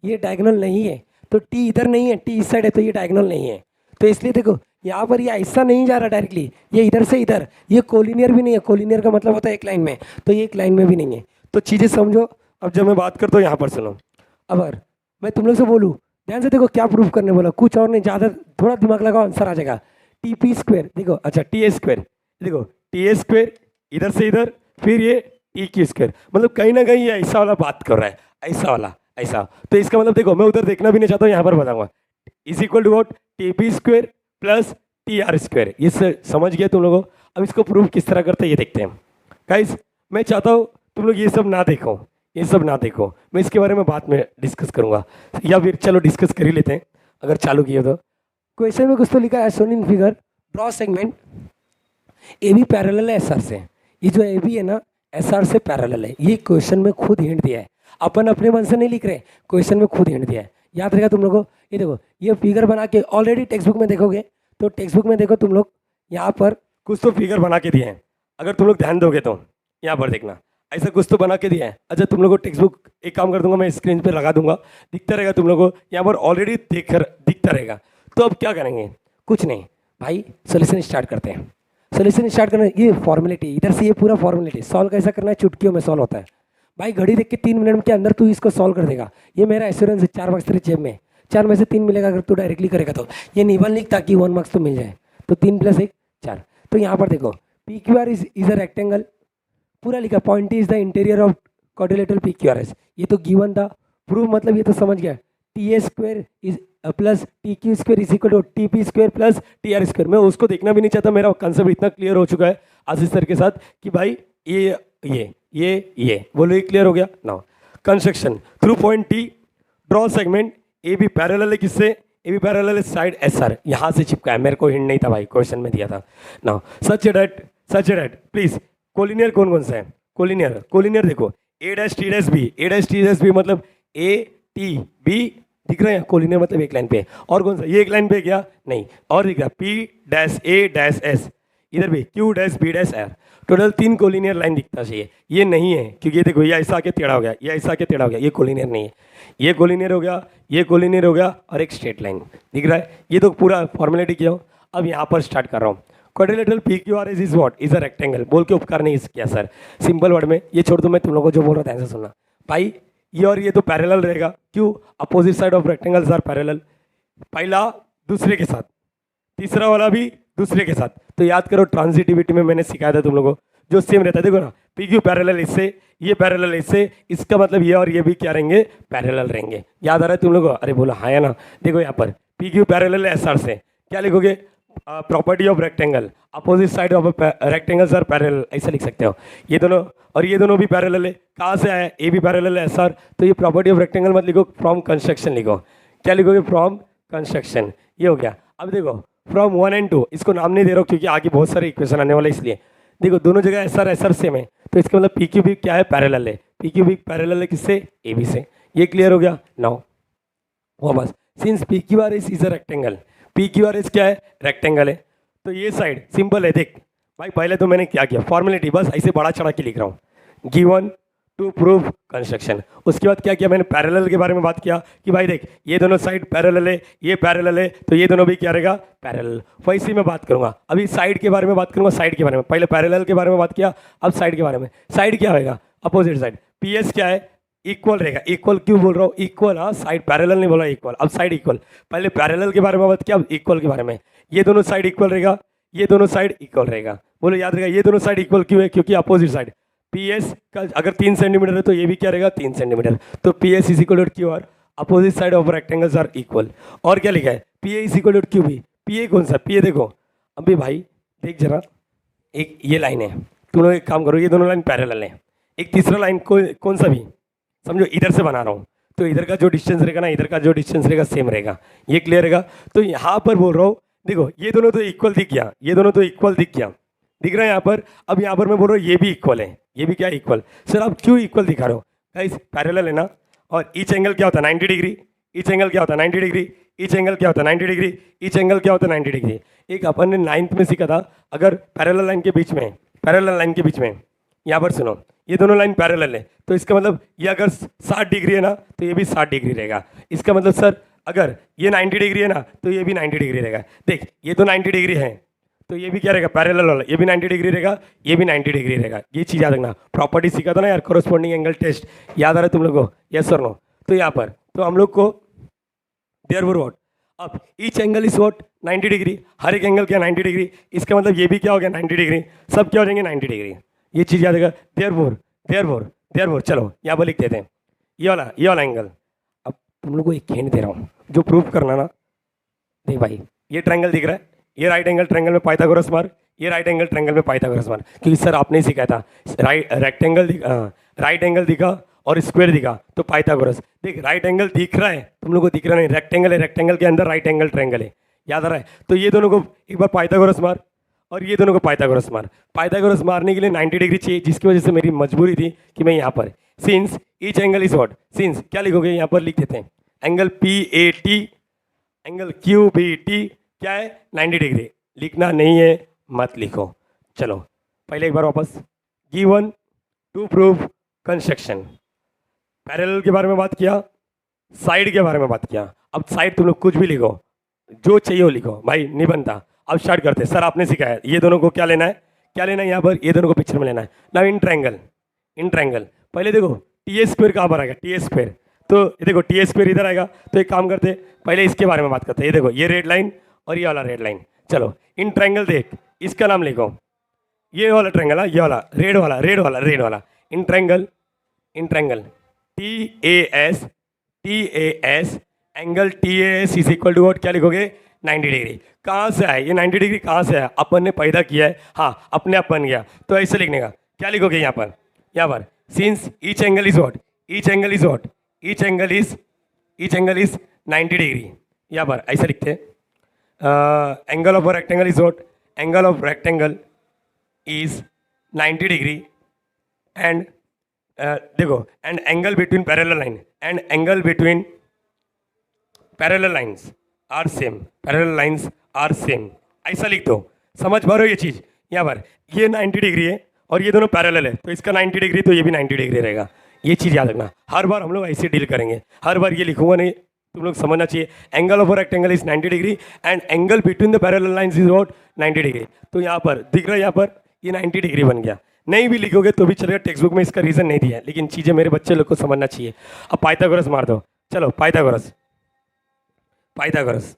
ये डायगोनल नहीं है। तो टी इधर नहीं है, टी इस साइड है, तो ये डायगोनल नहीं है। तो इसलिए देखो यहाँ पर ये ऐसा नहीं जा रहा डायरेक्टली, ये इधर से इधर, ये कोलिनियर भी नहीं है। कोलिनियर का मतलब होता है एक लाइन में, तो ये एक लाइन में भी नहीं है। तो चीज़ें समझो। अब जब मैं बात करता हूँ यहाँ पर सुनो, अगर मैं तुम लोग से बोलूँ ध्यान से देखो क्या प्रूफ करने बोला, कुछ और नहीं, ज़्यादा थोड़ा दिमाग लगाओ आंसर आ जाएगा। टी पी स्क्वायर देखो, अच्छा टी ए स्क्वायर देखो, टी ए स्क्वायर इधर से इधर, फिर ये टी क्यू स्क्वायर, मतलब कहीं ना कहीं ये ऐसा वाला बात कर रहा है, ऐसा वाला ऐसा। तो इसका मतलब देखो मैं उधर देखना भी नहीं चाहता हूँ, यहाँ पर बताऊँगा is equal to what, T P square plus T R square. ये समझ गया तुम लोगों? अब इसको प्रूफ किस तरह करते हैं ये देखते हैं। गाइस मैं चाहता हूँ तुम लोग ये सब ना देखो, ये सब ना देखो, मैं इसके बारे में बाद में डिस्कस करूँगा, या फिर चलो डिस्कस कर ही लेते हैं अगर चालू किए तो। क्वेश्चन में कुछ तो लिखा है, shown in figure draw segment A B parallel है एस आर से। ये जो ए बी है ना एस आर से पैरेलल है, ये क्वेश्चन में खुद हिंट दिया है, अपन अपने मन से नहीं लिख रहे, क्वेश्चन में खुद हिंट दिया है। याद रहेगा तुम लोगों को। ये देखो ये फिगर बना के ऑलरेडी टेक्स्ट बुक में देखोगे, तो टेक्स्ट बुक में देखो तुम लोग, यहाँ पर कुछ तो फिगर बना के दिए हैं, अगर तुम लोग ध्यान दोगे तो यहाँ पर देखना, ऐसा कुछ तो बना के दिया है। अच्छा तुम लोग को टेक्स्ट बुक एक काम कर दूंगा, मैं स्क्रीन पे लगा दूंगा, दिखता रहेगा तुम लोगों को, यहाँ पर ऑलरेडी दिखता रहेगा। तो अब क्या करेंगे, कुछ नहीं भाई, सोल्यूशन स्टार्ट करते हैं। सोल्यूशन स्टार्ट करना, ये फॉर्मेलिटी इधर से, ये पूरा फॉर्मेलिटी सॉल्व कैसा करना है, चुटकियों में सॉल्व होता है भाई। घड़ी देख के 3 मिनट के अंदर तू इसको सॉल्व कर देगा, ये मेरा एश्योरेंस है। 4 मार्क्स तेरे जेब में, 4 में से 3 मिलेगा अगर तू डायरेक्टली करेगा तो। ये निबल लिख ताकि 1 मार्क्स तो मिल जाए, तो 3 + 1 4। तो यहाँ पर देखो P Q R is a rectangle, पूरा लिखा point is the interior of quadrilateral P Q R S. ये तो गिवन था। प्रूफ मतलब ये तो समझ गया, T A square is plus T Q square is equal to T P square plus T R square. मैं उसको देखना भी नहीं चाहता, मेरा कंसेप्ट इतना क्लियर हो चुका है आशीष सर के साथ कि भाई ये बोलो, ये क्लियर हो गया। Now construction through point T draw segment A B parallel है किससे, ए बी पैरेलल है साइड एस आर, यहाँ से चिपका है, मेरे को हिंट नहीं था भाई, क्वेश्चन में दिया था। Now such that please collinear कौन कौन सा है, कोलिनियर देखो A dash T dash B मतलब ए टी बी दिख रहे हैं, कोलिनियर मतलब एक लाइन पे। और कौन सा, ये एक लाइन पे क्या नहीं, और दिख रहा P dash A dash S, इधर भी Q dash B dash R, total 3 collinear line दिखता चाहिए। ये नहीं है क्योंकि ये देखो, ये ऐसा आके टेढ़ा हो गया, ये ऐसा आके टेढ़ा हो गया, ये कोलिनियर नहीं है। ये कोलिनियर हो गया, ये कोलिनियर हो गया, और एक स्ट्रेट लाइन दिख रहा है। ये तो पूरा फॉर्मेलिटी किया हो। अब यहाँ पर स्टार्ट कर रहा हूँ। Quadrilateral P Q R S is what, is a rectangle. बोल के उपकार नहीं किया सर, सिंपल वर्ड में ये छोड़ दो, मैं तुम लोगों को जो बोल रहा था ऐसे सुनना भाई। ये और ये तो पैरेलल रहेगा, क्यों, opposite side of rectangles are parallel. पहला दूसरे के साथ, तीसरा वाला भी दूसरे के साथ। तो याद करो ट्रांजिटिविटी में मैंने सिखाया था तुम लोगों को, जो सेम रहता है। देखो ना, पी क्यू पैरेलल इससे, ये पैरेलल इससे, इसका मतलब ये और ये भी क्या रहेंगे, पैरेलल रहेंगे। याद आ रहा है तुम लोगों को, अरे बोला हाँ है ना। देखो यहाँ पर P Q parallel S R से, क्या लिखोगे, property of rectangle, opposite side of rectangles are parallel, ऐसा लिख सकते हो। ये दोनों और ये दोनों भी पैरेलल है। कहाँ से आया, ए भी पैरेलल है एस आर, तो ये प्रॉपर्टी ऑफ रेक्टेंगल मत लिखो, फ्रॉम कंस्ट्रक्शन लिखो। क्या लिखोगे, फ्रॉम कंस्ट्रक्शन। ये हो गया। अब देखो फ्रॉम 1 and 2, इसको नाम नहीं दे रहा हूँ क्योंकि आगे बहुत सारे इक्वेशन आने वाले, इसलिए देखो दोनों जगह एस आर सेम है, तो इसका मतलब पी क्यू भी क्या है, पैरेलल है। पी क्यू भी पैरेलल है किससे, ए बी से। ये क्लियर हो गया। नाउ वापस, since P Q R S is a rectangle, P Q R S क्या है, रेक्टेंगल है, तो ये साइड सिंपल है। देख भाई, पहले तो मैंने क्या किया, फॉर्मेलिटी बस ऐसे बड़ा चढ़ा के लिख रहा हूँ, गिवन टू प्रूव कंस्ट्रक्शन। उसके बाद क्या किया मैंने, पैरेलल के बारे में बात किया कि भाई देख ये दोनों साइड पैरेलल है, ये पैरेलल है, तो ये दोनों भी क्या रहेगा, पैरेलल। वैसे मैं बात करूंगा, अभी साइड के बारे में बात करूंगा, साइड के बारे में। पहले पैरेलल के बारे में बात किया, अब साइड के बारे में। साइड क्या होगा, अपोजिट साइड। पी एस क्या है, इक्वल रहेगा। इक्वल क्यों बोल रहा हूँ, इक्वल, हाँ, साइड पैरेलल नहीं बोला, इक्वल। अब साइड इक्वल, पहले पैरेलल के बारे में बात किया, अब इक्वल के बारे में। ये दोनों साइड इक्वल रहेगा, ये दोनों साइड इक्वल रहेगा। बोलो याद रहेगा, ये दोनों साइड इक्वल क्यों है, क्योंकि अपोजिट साइड। पी एस का अगर 3 सेंटीमीटर है तो ये भी क्या रहेगा, 3 सेंटीमीटर। तो P S is equal to Q R, opposite side of rectangles are equal. और क्या लिखा है, P A is equal to Q B. P A कौन सा, पी ए देखो अभी भाई, देख जरा, एक ये लाइन है, तुम लोग एक काम करो, ये दोनों लाइन पैरेलल है। एक तीसरा लाइन कौन सा भी समझो, इधर से बना रहा हूँ, तो इधर का जो डिस्टेंस रहेगा ना, इधर का जो डिस्टेंस रहेगा सेम रहेगा। ये क्लियर रहेगा। तो यहाँ पर बोल रहा हूँ, देखो ये दोनों तो इक्वल दिख गया, ये दोनों तो इक्वल दिख गया, दिख रहा है यहाँ पर। अब यहाँ पर मैं बोल रहा हूँ ये भी इक्वल है, ये भी क्या इक्वल। सर आप क्यों इक्वल दिखा रहे हो, गाइस पैरेलल है ना। और ईच एंगल क्या होता है, 90 डिग्री। ईच एंगल क्या होता है, 90 डिग्री। ईच एंगल क्या होता है, 90 डिग्री। ईच एंगल क्या होता है, 90 डिग्री। एक अपन ने 9th में सीखा था, अगर पैरेलल लाइन के बीच में, पैरेलल लाइन के बीच में, यहाँ पर सुनो, ये दोनों लाइन पैरेलल है, तो इसका मतलब ये अगर 60 डिग्री है ना, तो ये भी 60 डिग्री रहेगा। इसका मतलब सर अगर ये 90 डिग्री है ना, तो ये भी 90 डिग्री रहेगा। देख ये तो 90 डिग्री है, तो ये भी क्या रहेगा, पैरेलल वाला, ये भी 90 डिग्री रहेगा, ये भी 90 डिग्री रहेगा। ये चीज़ याद रखना, प्रॉपर्टी सीखा था ना यार, कोरोस्पोंडिंग एंगल टेस्ट, याद आ रहा है तुम लोगों को, यस और नो। तो यहाँ पर तो हम लोग को देयरफॉर व्हाट, अब each angle is what, 90 degree. हर एक एंगल क्या, 90 डिग्री। इसका मतलब ये भी क्या हो गया, 90 डिग्री। सब क्या हो जाएंगे, 90 डिग्री। ये चीज़ याद रखा, देयरफॉर। चलो यहाँ पर लिख देते हैं, ये वाला एंगल। अब तुम लोग को एक हिंट दे रहा हूँ, जो प्रूफ करना ना, देख भाई ये ट्रायंगल दिख रहा है, ये राइट एंगल ट्रायंगल में पाइथागोरस मार, ये राइट एंगल ट्रायंगल में पाइथागोरस मार। क्योंकि सर आपने ही सिखाया था, राइट एंगल दिखा और स्क्वायर दिखा तो पाइथागोरस। देख राइट एंगल दिख रहा है, तुम लोग को दिख रहा नहीं, रेक्टेंगल है, रेक्टेंगल के अंदर राइट एंगल ट्रायंगल है, याद आ रहा है। तो ये दोनों को एक बार पाइथागोरस मार और ये दोनों को पाइथागोरस मार। पाइथागोरस मारने के लिए 90 डिग्री चाहिए, जिसकी वजह से मेरी मजबूरी थी कि मैं यहाँ पर, since each angle is what, since क्या लिखोगे, यहाँ पर लिख देते हैं angle P A T, angle Q B T क्या है, 90 डिग्री। लिखना नहीं है मत लिखो। चलो पहले एक बार वापस, given to prove construction. Parallel के बारे में बात किया, साइड के बारे में बात किया। अब साइड तुम लोग कुछ भी लिखो, जो चाहिए वो लिखो भाई, नहीं बनता। अब स्टार्ट करते हैं। सर आपने सिखाया ये दोनों को क्या लेना है, क्या लेना है यहाँ पर, ये दोनों को पिक्चर में लेना है। नाउ इन ट्रायंगल पहले देखो टी ए स्क्वायर कहाँ पर आएगा, टी ए स्क्वायर, तो ये देखो टी ए स्क्वायर इधर आएगा। तो एक काम करते पहले इसके बारे में बात करते हैं। ये देखो ये रेड लाइन और ये वाला रेड लाइन। चलो इन ट्रायंगल देख, इसका नाम लिखो, ये वाला ट्रायंगल, हाँ, ये वाला रेड वाला रेड वाला रेड वाला in triangle, in triangle T A S angle T A S is equal to what, क्या लिखोगे 90 डिग्री। कहाँ से आए ये 90 डिग्री, कहाँ से आया, अपन ने पैदा किया है, हाँ अपने आप बन गया, तो ऐसे लिखने का क्या लिखोगे यहाँ पर since each angle is what, each angle is what, each angle is 90 degree, यहाँ पर ऐसा लिखते हैं। Angle of rectangle is what, angle of rectangle is 90 degree and देखो and angle between parallel line and angle between parallel lines are same, parallel lines are same, ऐसा लिख दो। समझ पा रहे हो ये चीज़, यहाँ पर ये 90 डिग्री है और ये दोनों पैरेलल है, तो इसका 90 डिग्री तो ये भी 90 डिग्री रहेगा। ये चीज़ याद रखना, हर बार हम लोग ऐसे डील करेंगे, हर बार ये लिखूंगा नहीं, तुम लोग समझना चाहिए। Angle of rectangle is 90 degree and angle between the parallel lines is what 90 degree. तो यहाँ पर दिख रहा है, यहाँ पर ये 90 डिग्री बन गया। नहीं भी लिखोगे तो भी चलेगा, टेक्स्ट बुक में इसका रीज़न नहीं दिया है, लेकिन चीज़ें मेरे बच्चे लोग को समझना चाहिए। अब पाइथागोरस मार दो, चलो पाइथागोरस पाइथागोरस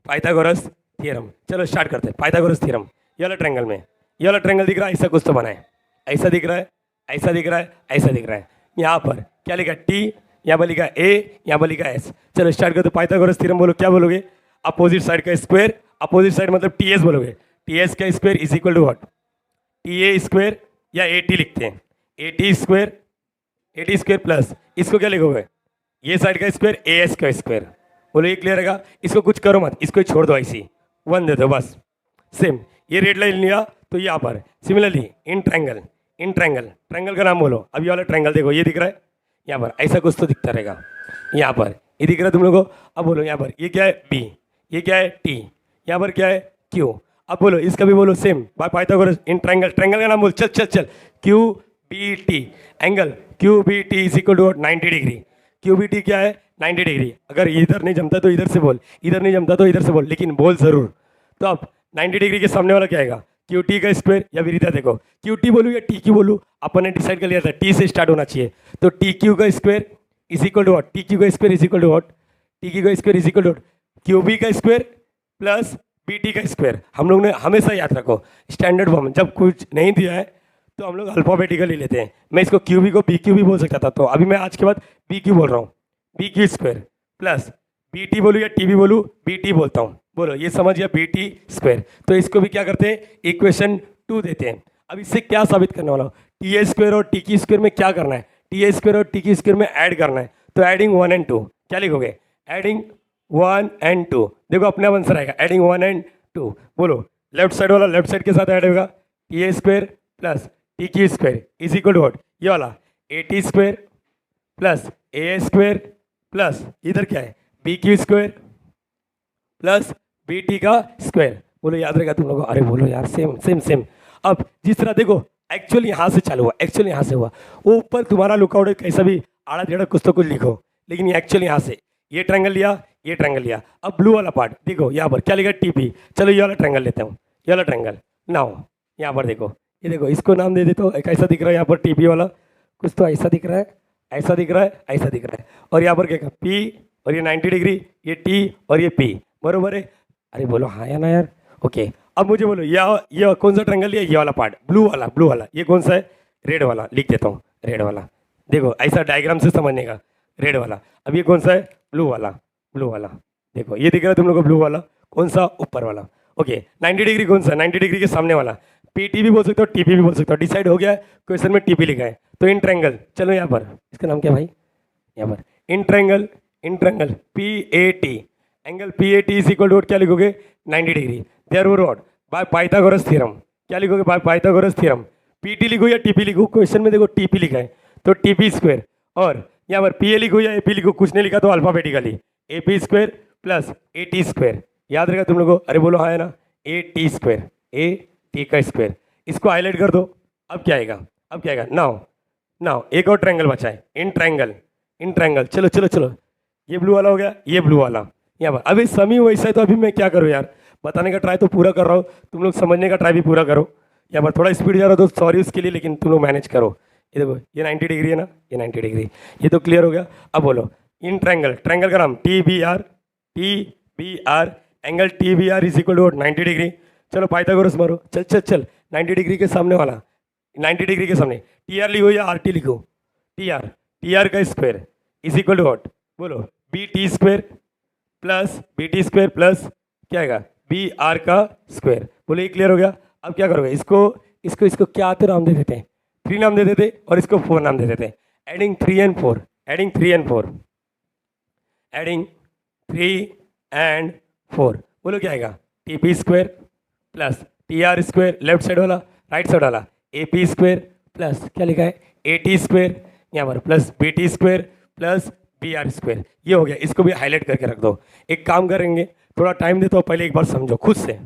पाइथागोरस थ्योरम, चलो स्टार्ट करते हैं। पाइथागोरस थ्योरम, ये वाला ट्रायंगल में, ये वाला ट्रायंगल दिख रहा है, ऐसा कुछ तो बना है, ऐसा दिख रहा है, ऐसा दिख रहा है, ऐसा दिख रहा है। यहाँ पर क्या लिखा है टी, यहाँ पर लिखा है ए, यहाँ पर लिखा है एस। चलो स्टार्ट करते। पाइथागोरस थ्योरम बोलो, क्या बोलोगे, अपोजिट साइड का स्क्वायर, अपोजिट साइड मतलब टी एस बोलोगे, टी एस का square is equal to what, T A square या ए टी लिखते हैं, ए टी स्क्वायर प्लस इसको क्या लिखोगे, ये साइड का स्क्वायर ए एस का स्क्वायर। बोलो ये क्लियर रहेगा, इसको कुछ करो मत, इसको छोड़ दो, ऐसी 1 दे दो बस। सेम ये रेड लाइन लिया तो यहाँ पर सिमिलरली इन ट्रायंगल, ट्रायंगल का नाम बोलो। अब ये वाला ट्रायंगल देखो, ये दिख रहा है, यहाँ पर ऐसा कुछ तो दिखता रहेगा, यहाँ पर ये दिख रहा है तुम लोगों को। अब बोलो यहाँ पर ये क्या है बी, ये क्या है टी, यहाँ पर क्या है क्यू। अब बोलो इसका भी बोलो same, Pythagoras in triangle, triangle का नाम बोल, चल Q B T, angle Q B T is equal to 90 degree. Q B T क्या है 90 डिग्री। अगर इधर नहीं जमता तो इधर से बोल, इधर नहीं जमता तो इधर से बोल, लेकिन बोल जरूर। तो अब 90 डिग्री के सामने वाला क्या आएगा, क्यू टी का स्क्वायर, या फिर इधर देखो क्यू टी बोलूँ या टी क्यू बोलूँ, अपन ने डिसाइड कर लिया था टी से स्टार्ट होना चाहिए। तो टी क्यू का square is equal to what, T Q का square is equal to what, T Q का square is equal to Q B का स्क्वायर प्लस बी टी का स्क्वायर। हम लोग ने हमेशा याद रखो स्टैंडर्ड फॉर्म, जब कुछ नहीं दिया है तो हम लोग अल्फाबेटिकली लेते हैं। मैं इसको क्यू बी को बी क्यू भी बोल सकता था, तो अभी मैं आज के बाद बी क्यू बोल रहा हूँ, B Q square plus B T बोलूँ या टी बी बोलूँ, बी टी बोलता हूँ। बोलो ये समझ गया, बी टी स्क्वायर। तो इसको भी क्या करते हैं, इक्वेशन 2 देते हैं। अब इससे क्या साबित करने वाला हूँ, टी ए स्क्वायर और टी की स्क्वायर में क्या करना है, टी ए स्क्वायर और टी की स्क्वायर में ऐड करना है। तो एडिंग 1 and 2 क्या लिखोगे, एडिंग 1 and 2, देखो अपने आंसर आएगा एडिंग 1 and 2। बोलो लेफ्ट साइड वाला लेफ्ट साइड के साथ ऐड होगा, T A square plus T की square is equal to what, ये वाला A T square plus A square plus इधर क्या है B Q square plus B T का स्क्वायर। बोलो याद रहेगा तुम लोगों को, अरे बोलो यार सेम। अब जिस तरह देखो एक्चुअली यहाँ से चालू हुआ, एक्चुअली यहाँ से हुआ, वो ऊपर तुम्हारा लुकआउट है, कैसा भी आड़ा टेढ़ा कुछ तो कुछ लिखो, लेकिन ये एक्चुअली यहाँ से ये ट्रायंगल लिया, ये ट्रायंगल लिया। अब ब्लू वाला पार्ट देखो, यहाँ पर क्या लिखा टीपी, चलो ये वाला ट्रायंगल लेते हूँ, ये वाला ट्रायंगल नाउ यहाँ पर देखो, ये देखो इसको नाम दे देते हो, कैसा दिख रहा है यहाँ पर टीपी वाला, कुछ तो ऐसा दिख रहा है, ऐसा दिख रहा है, ऐसा दिख रहा है। और यहाँ पर क्या पी और ये 90 डिग्री, ये टी और ये पी, बरोबर है। अरे बोलो हाँ या ना यार, ओके। अब मुझे बोलो ये कौन सा ट्रायंगल लिया, ये वाला पार्ट ब्लू वाला, ये कौन सा है, रेड वाला, लिख देता हूँ रेड वाला। देखो ऐसा डायग्राम से समझने का, रेड वाला। अब ये कौन सा है, ब्लू वाला, देखो ये दिख रहा है तुम लोग को ब्लू वाला, कौन सा, ऊपर वाला, ओके। 90 डिग्री कौन सा, 90 डिग्री के सामने वाला, पी टी भी बोल सकते हो, टीपी भी बोल सकते हो, डिसाइड हो गया है, क्वेश्चन में टीपी लिखा है। तो इन ट्रायंगल, चलो यहाँ पर इसका नाम क्या भाई, यहाँ पर in triangle P A T, angle P A T is equal to क्या लिखोगे 90 degree. Therefore what, by Pythagoras theorem, क्या लिखोगे by Pythagoras theorem, P T लिखो या टीपी लिखो, क्वेश्चन में देखो टीपी लिखा है तो टीपी स्क्वायर, और यहाँ पर पी ए लिखो या ए पी लिखो, कुछ नहीं लिखा तो alphabetically A P square plus A T square. याद रहेगा तुम लोगों को, अरे बोलो हाँ है ना, ए टी स्क्वायर, ए टी का स्क्वायर, इसको हाईलाइट कर दो। अब क्या आएगा, नाउ एक और ट्रायंगल बचा है, इन ट्रायंगल, चलो ये ब्लू वाला हो गया, ये ब्लू वाला यहाँ पर। अभी समी वैसा है तो अभी मैं क्या करूँ यार, बताने का ट्राई तो पूरा कर रहा हूँ, तुम लोग समझने का ट्राई भी पूरा करो। यहाँ पर थोड़ा स्पीड जा रहा हो तो सॉरी उसके लिए, लेकिन तुम लोग मैनेज करो। ये देखो ये 90 डिग्री है ना, ये 90 डिग्री, ये तो क्लियर हो गया। अब बोलो इन ट्रायंगल का नाम T B R, angle T B R is equal to 90 degree. चलो पाइथागोरस मारो, चल 90 डिग्री के सामने वाला, 90 डिग्री के सामने टी आर लिखो या आर टी लिखो, टी आर का square is equal to what, बोलो बी टी स्क्वायर प्लस क्या आएगा बी आर का स्क्वायर। बोलो ये क्लियर हो गया। अब क्या करोगे, इसको इसको इसको क्या तो नाम दे देते हैं, 3 नाम दे देते और इसको 4 नाम दे देते हैं। Adding 3 and 4, adding 3 and 4, adding 3 and 4, बोलो क्या आएगा T P square plus T R square left side वाला, राइट साइड वाला ए पी स्क्वायर प्लस क्या लिखा है ए टी स्क्वायर यहाँ पर plus B T square plus B R square. ये हो गया, इसको भी हाईलाइट करके रख दो। एक काम करेंगे, थोड़ा टाइम देते हो, पहले एक बार समझो खुद से।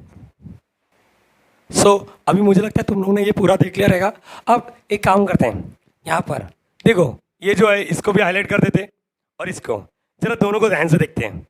अभी मुझे लगता है तुम लोगों ने ये पूरा देख लिया रहेगा। अब एक काम करते हैं, यहाँ पर देखो ये जो है इसको भी हाईलाइट कर देते और इसको जरा दोनों को ध्यान से देखते हैं।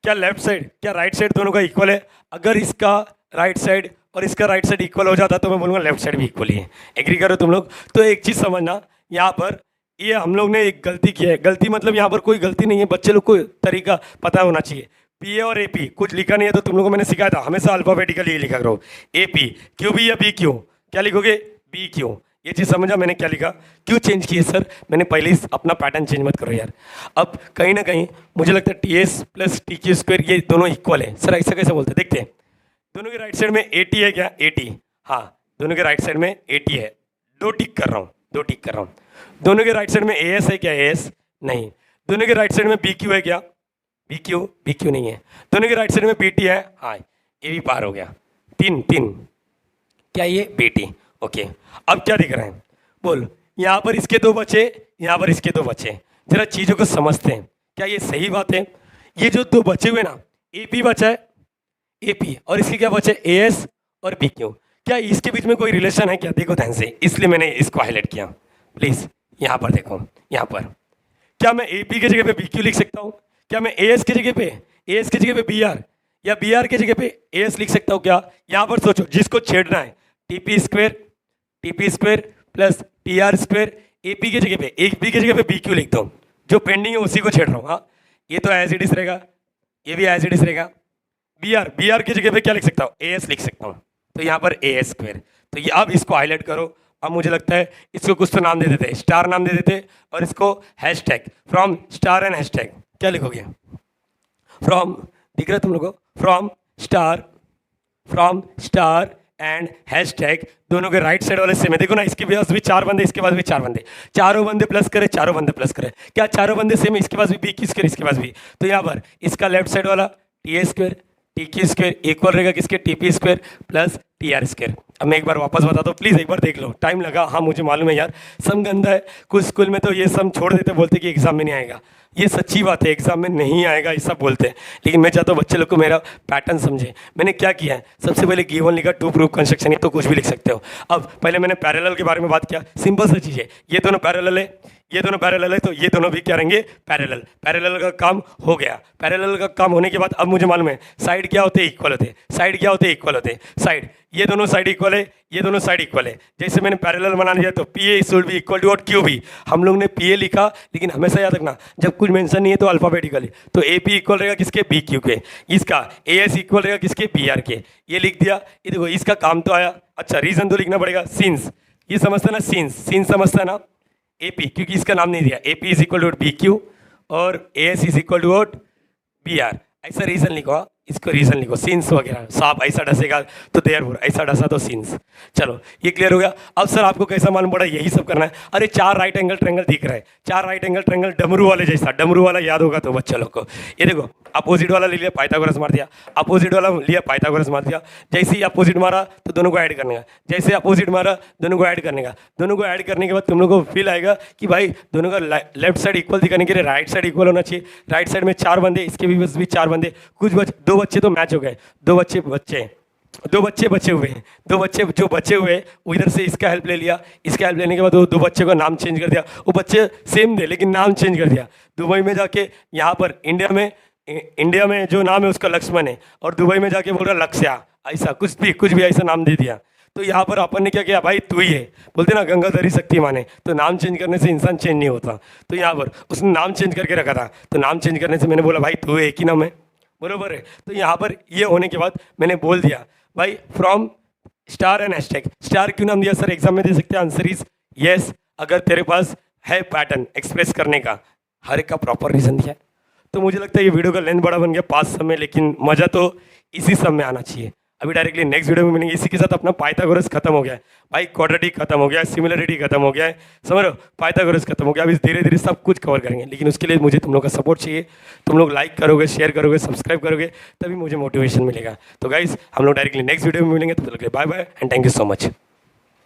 क्या लेफ्ट साइड क्या राइट साइड दोनों का इक्वल है? अगर इसका राइट साइड और इसका राइट साइड इक्वल हो जाता तो मैं बोलूँगा लेफ्ट साइड भी इक्वल ही है। एग्री करो तुम लोग? तो एक चीज़ समझना, यहाँ पर ये हम लोग ने एक गलती की है। गलती मतलब यहाँ पर कोई गलती नहीं है, बच्चे लोग को तरीका पता होना चाहिए। पी ए और ए पी कुछ लिखा नहीं है तो तुम लोगों को मैंने सिखाया था हमेशा अल्फाबेटिकली ये लिखा करो। ए पी क्यू बी या बी क्यू, क्या लिखोगे बी क्यू। ये चीज़ समझा मैंने क्या लिखा, क्यों चेंज किए सर? मैंने पहले ही अपना पैटर्न चेंज मत करो यार। अब कहीं ना कहीं मुझे लगता है T S plus T Q square ये दोनों इक्वल है। सर ऐसा कैसे बोलते हैं? देखते हैं दोनों के राइट साइड में ए टी है क्या? ए टी, हाँ दोनों के राइट साइड में ए टी है। दो टिक कर रहा हूँ। दोनों के राइट साइड में ए एस है क्या? ए एस नहीं। दोनों के राइट साइड में बी क्यू है क्या? बी क्यू नहीं है। दोनों के राइट साइड में बी टी है, हाँ ये भी पार हो गया। तीन क्या ये बी टी, ओके। अब क्या दिख रहा है बोल, यहाँ पर इसके दो बचे, यहाँ पर इसके दो बचे। जरा चीज़ों को समझते हैं, क्या ये सही बात है? ये जो दो बचे हुए ना, ए पी बचा है ए पी और इसके क्या बचे ए एस और बी क्यू। क्या इसके बीच में कोई रिलेशन है क्या? देखो ध्यान से, इसलिए मैंने इसको हाईलाइट किया। प्लीज़ यहाँ पर देखो, यहाँ पर क्या मैं ए पी की जगह पे बी क्यू लिख सकता हूँ? क्या मैं ए एस की जगह पे बी आर या बी आर की जगह पे ए एस लिख सकता हूँ क्या? यहाँ पर सोचो, जिसको छेड़ना है T P square plus T R square, A P की जगह पे बी क्यू लिखता हूँ। जो पेंडिंग है उसी को छेड़ रहा हूँ। हाँ ये तो एज इट इज रहेगा, ये भी एज इट इज रहेगा। बी आर की जगह पे क्या लिख सकता हूँ? ए एस लिख सकता हूँ। तो यहाँ पर ए एस स्क्वायर। तो ये अब इसको हाईलाइट करो। अब मुझे लगता है इसको कुछ तो नाम दे देते, स्टार नाम दे देते और इसको hashtag from star and hashtag क्या लिखोगे? फ्रॉम, दिख रहा है तुम लोगों को? फ्रॉम स्टार एंड हैशटैग दोनों के राइट साइड वाले सेम है। देखो ना, इसके पास भी 4 बंदे, इसके पास भी 4 बंदे, चारों बंदे प्लस करे। क्या चारों बंदे सेम है? इसके पास भी बी की स्क्वायर, इसके पास भी। तो यहाँ पर इसका लेफ्ट साइड वाला T A square T Q square equal रहेगा किसके? T P square plus T R square. अब मैं एक बार वापस बता दो प्लीज़, एक बार देख लो। टाइम लगा, हाँ मुझे मालूम है यार, सम गंदा है। कुछ स्कूल में तो ये सम छोड़ देते, बोलते कि एग्जाम में नहीं आएगा। ये सच्ची बात है, एग्जाम में नहीं आएगा ऐसा बोलते हैं। लेकिन मैं चाहता हूँ बच्चे लोग को मेरा पैटर्न समझे। मैंने क्या किया है, सबसे पहले गिवन लिखा, टू प्रूफ कंस्ट्रक्शन, ये तो कुछ भी लिख सकते हो। अब पहले मैंने पैरेलल के बारे में बात किया। सिंपल सी चीज़ है, ये दोनों पैरेलल है, ये दोनों पैरेलल है, तो ये दोनों भी क्या रहेंगे? पैरेलल का काम हो गया। पैरेलल का काम होने के बाद अब मुझे मालूम है साइड क्या होते हैं? इक्वल होते हैं। साइड, ये दोनों साइड इक्वल है, ये दोनों साइड इक्वल है। जैसे मैंने पैरेलल बना लिया तो P A should be equal to Q B. हम लोग ने पी ए लिखा, लेकिन हमेशा याद रखना जब कुछ मेंशन नहीं है तो अल्फाबेटिकली, तो ए पी इक्वल रहेगा किसके? बी क्यू के। इसका ए एस इक्वल रहेगा किसके? बी आर के। ये लिख दिया। ये देखो इसका काम तो आया। अच्छा रीजन तो लिखना पड़ेगा, सिंस, ये समझता ना, सिंस समझता ना, ए पी, क्योंकि इसका नाम नहीं दिया। A P is equal to B Q और A S is equal to B R. ऐसा रीजन लिखो, इसको रीजन लिखो, सीन्स वगैरह। सांप ऐसा डसेगा तो देयरफॉर, ऐसा डसा तो सीन्स। चलो ये क्लियर हो गया। अब सर आपको कैसा मालूम पड़ा? यही सब करना है। अरे 4 राइट एंगल ट्रायंगल दिख रहा है, 4 राइट एंगल ट्रायंगल डमरू वाले जैसा। डमरू वाला याद होगा तो बच्चा लोग को। ये देखो अपोजिट वाला ले लिया, पाइथागोरस मार दिया। अपोजिट वाला लिया, पाइथागोरस मार दिया। जैसे ही अपोजिट मारा तो दोनों को ऐड करने का, जैसे अपोजिट मारा दोनों को ऐड करने का। दोनों को ऐड करने के बाद तुम लोग को फील आएगा कि भाई दोनों का लेफ्ट साइड इक्वल दिखाने के लिए राइट साइड इक्वल होना चाहिए। राइट साइड में 4 बंदे, इसके भी बस भी 4 बंदे। कुछ 2 बच्चे तो मैच हो गए, 2 बच्चे बचे हुए हैं। 2 बच्चे जो बचे हुए वो इधर से इसका हेल्प ले लिया। इसका हेल्प लेने के बाद वो 2 बच्चे का नाम चेंज कर दिया। वो बच्चे सेम थे लेकिन नाम चेंज कर दिया। दुबई में जाके यहाँ पर इंडिया में जो नाम है उसका लक्ष्मण है, और दुबई में जाके बोल रहा लक्ष्या, ऐसा कुछ भी ऐसा नाम दे दिया। तो यहाँ पर अपन ने क्या किया? भाई तू ही है, बोलते ना गंगाधरी शक्तिमान है, तो नाम चेंज करने से इंसान चेंज नहीं होता। तो यहाँ पर उसने नाम चेंज करके रखा था, तो नाम चेंज करने से मैंने बोला भाई तू एक ही नाम है, बरोबर है। तो यहाँ पर ये होने के बाद मैंने बोल दिया भाई from star and hashtag. Star क्यों नाम दिया सर, एग्जाम में दे सकते हैं? आंसर इज यस, अगर तेरे पास है पैटर्न एक्सप्रेस करने का, हर एक का प्रॉपर रीजन दिया है। तो मुझे लगता है ये वीडियो का लेंथ बड़ा बन गया 5 सब में, लेकिन मज़ा तो इसी सब में आना चाहिए। अभी डायरेक्टली नेक्स्ट वीडियो में मिलेंगे। इसी के साथ अपना पाइथागोरस खत्म हो गया है भाई, क्वाड्रेटिक खत्म हो गया है, सिमिलरिटी खत्म हो गया है, समझ रहे हो, पाइथागोरस खत्म हो गया। अभी धीरे धीरे सब कुछ कवर करेंगे, लेकिन उसके लिए मुझे तुम लोग का सपोर्ट चाहिए। तुम लोग लाइक करोगे, शेयर करोगे, सब्सक्राइब करोगे, तभी मुझे मोटिवेशन मिलेगा। तो गाइस हम लोग डायरेक्टली नेक्स्ट वीडियो में मिलेंगे। तो bye bye and thank you so much.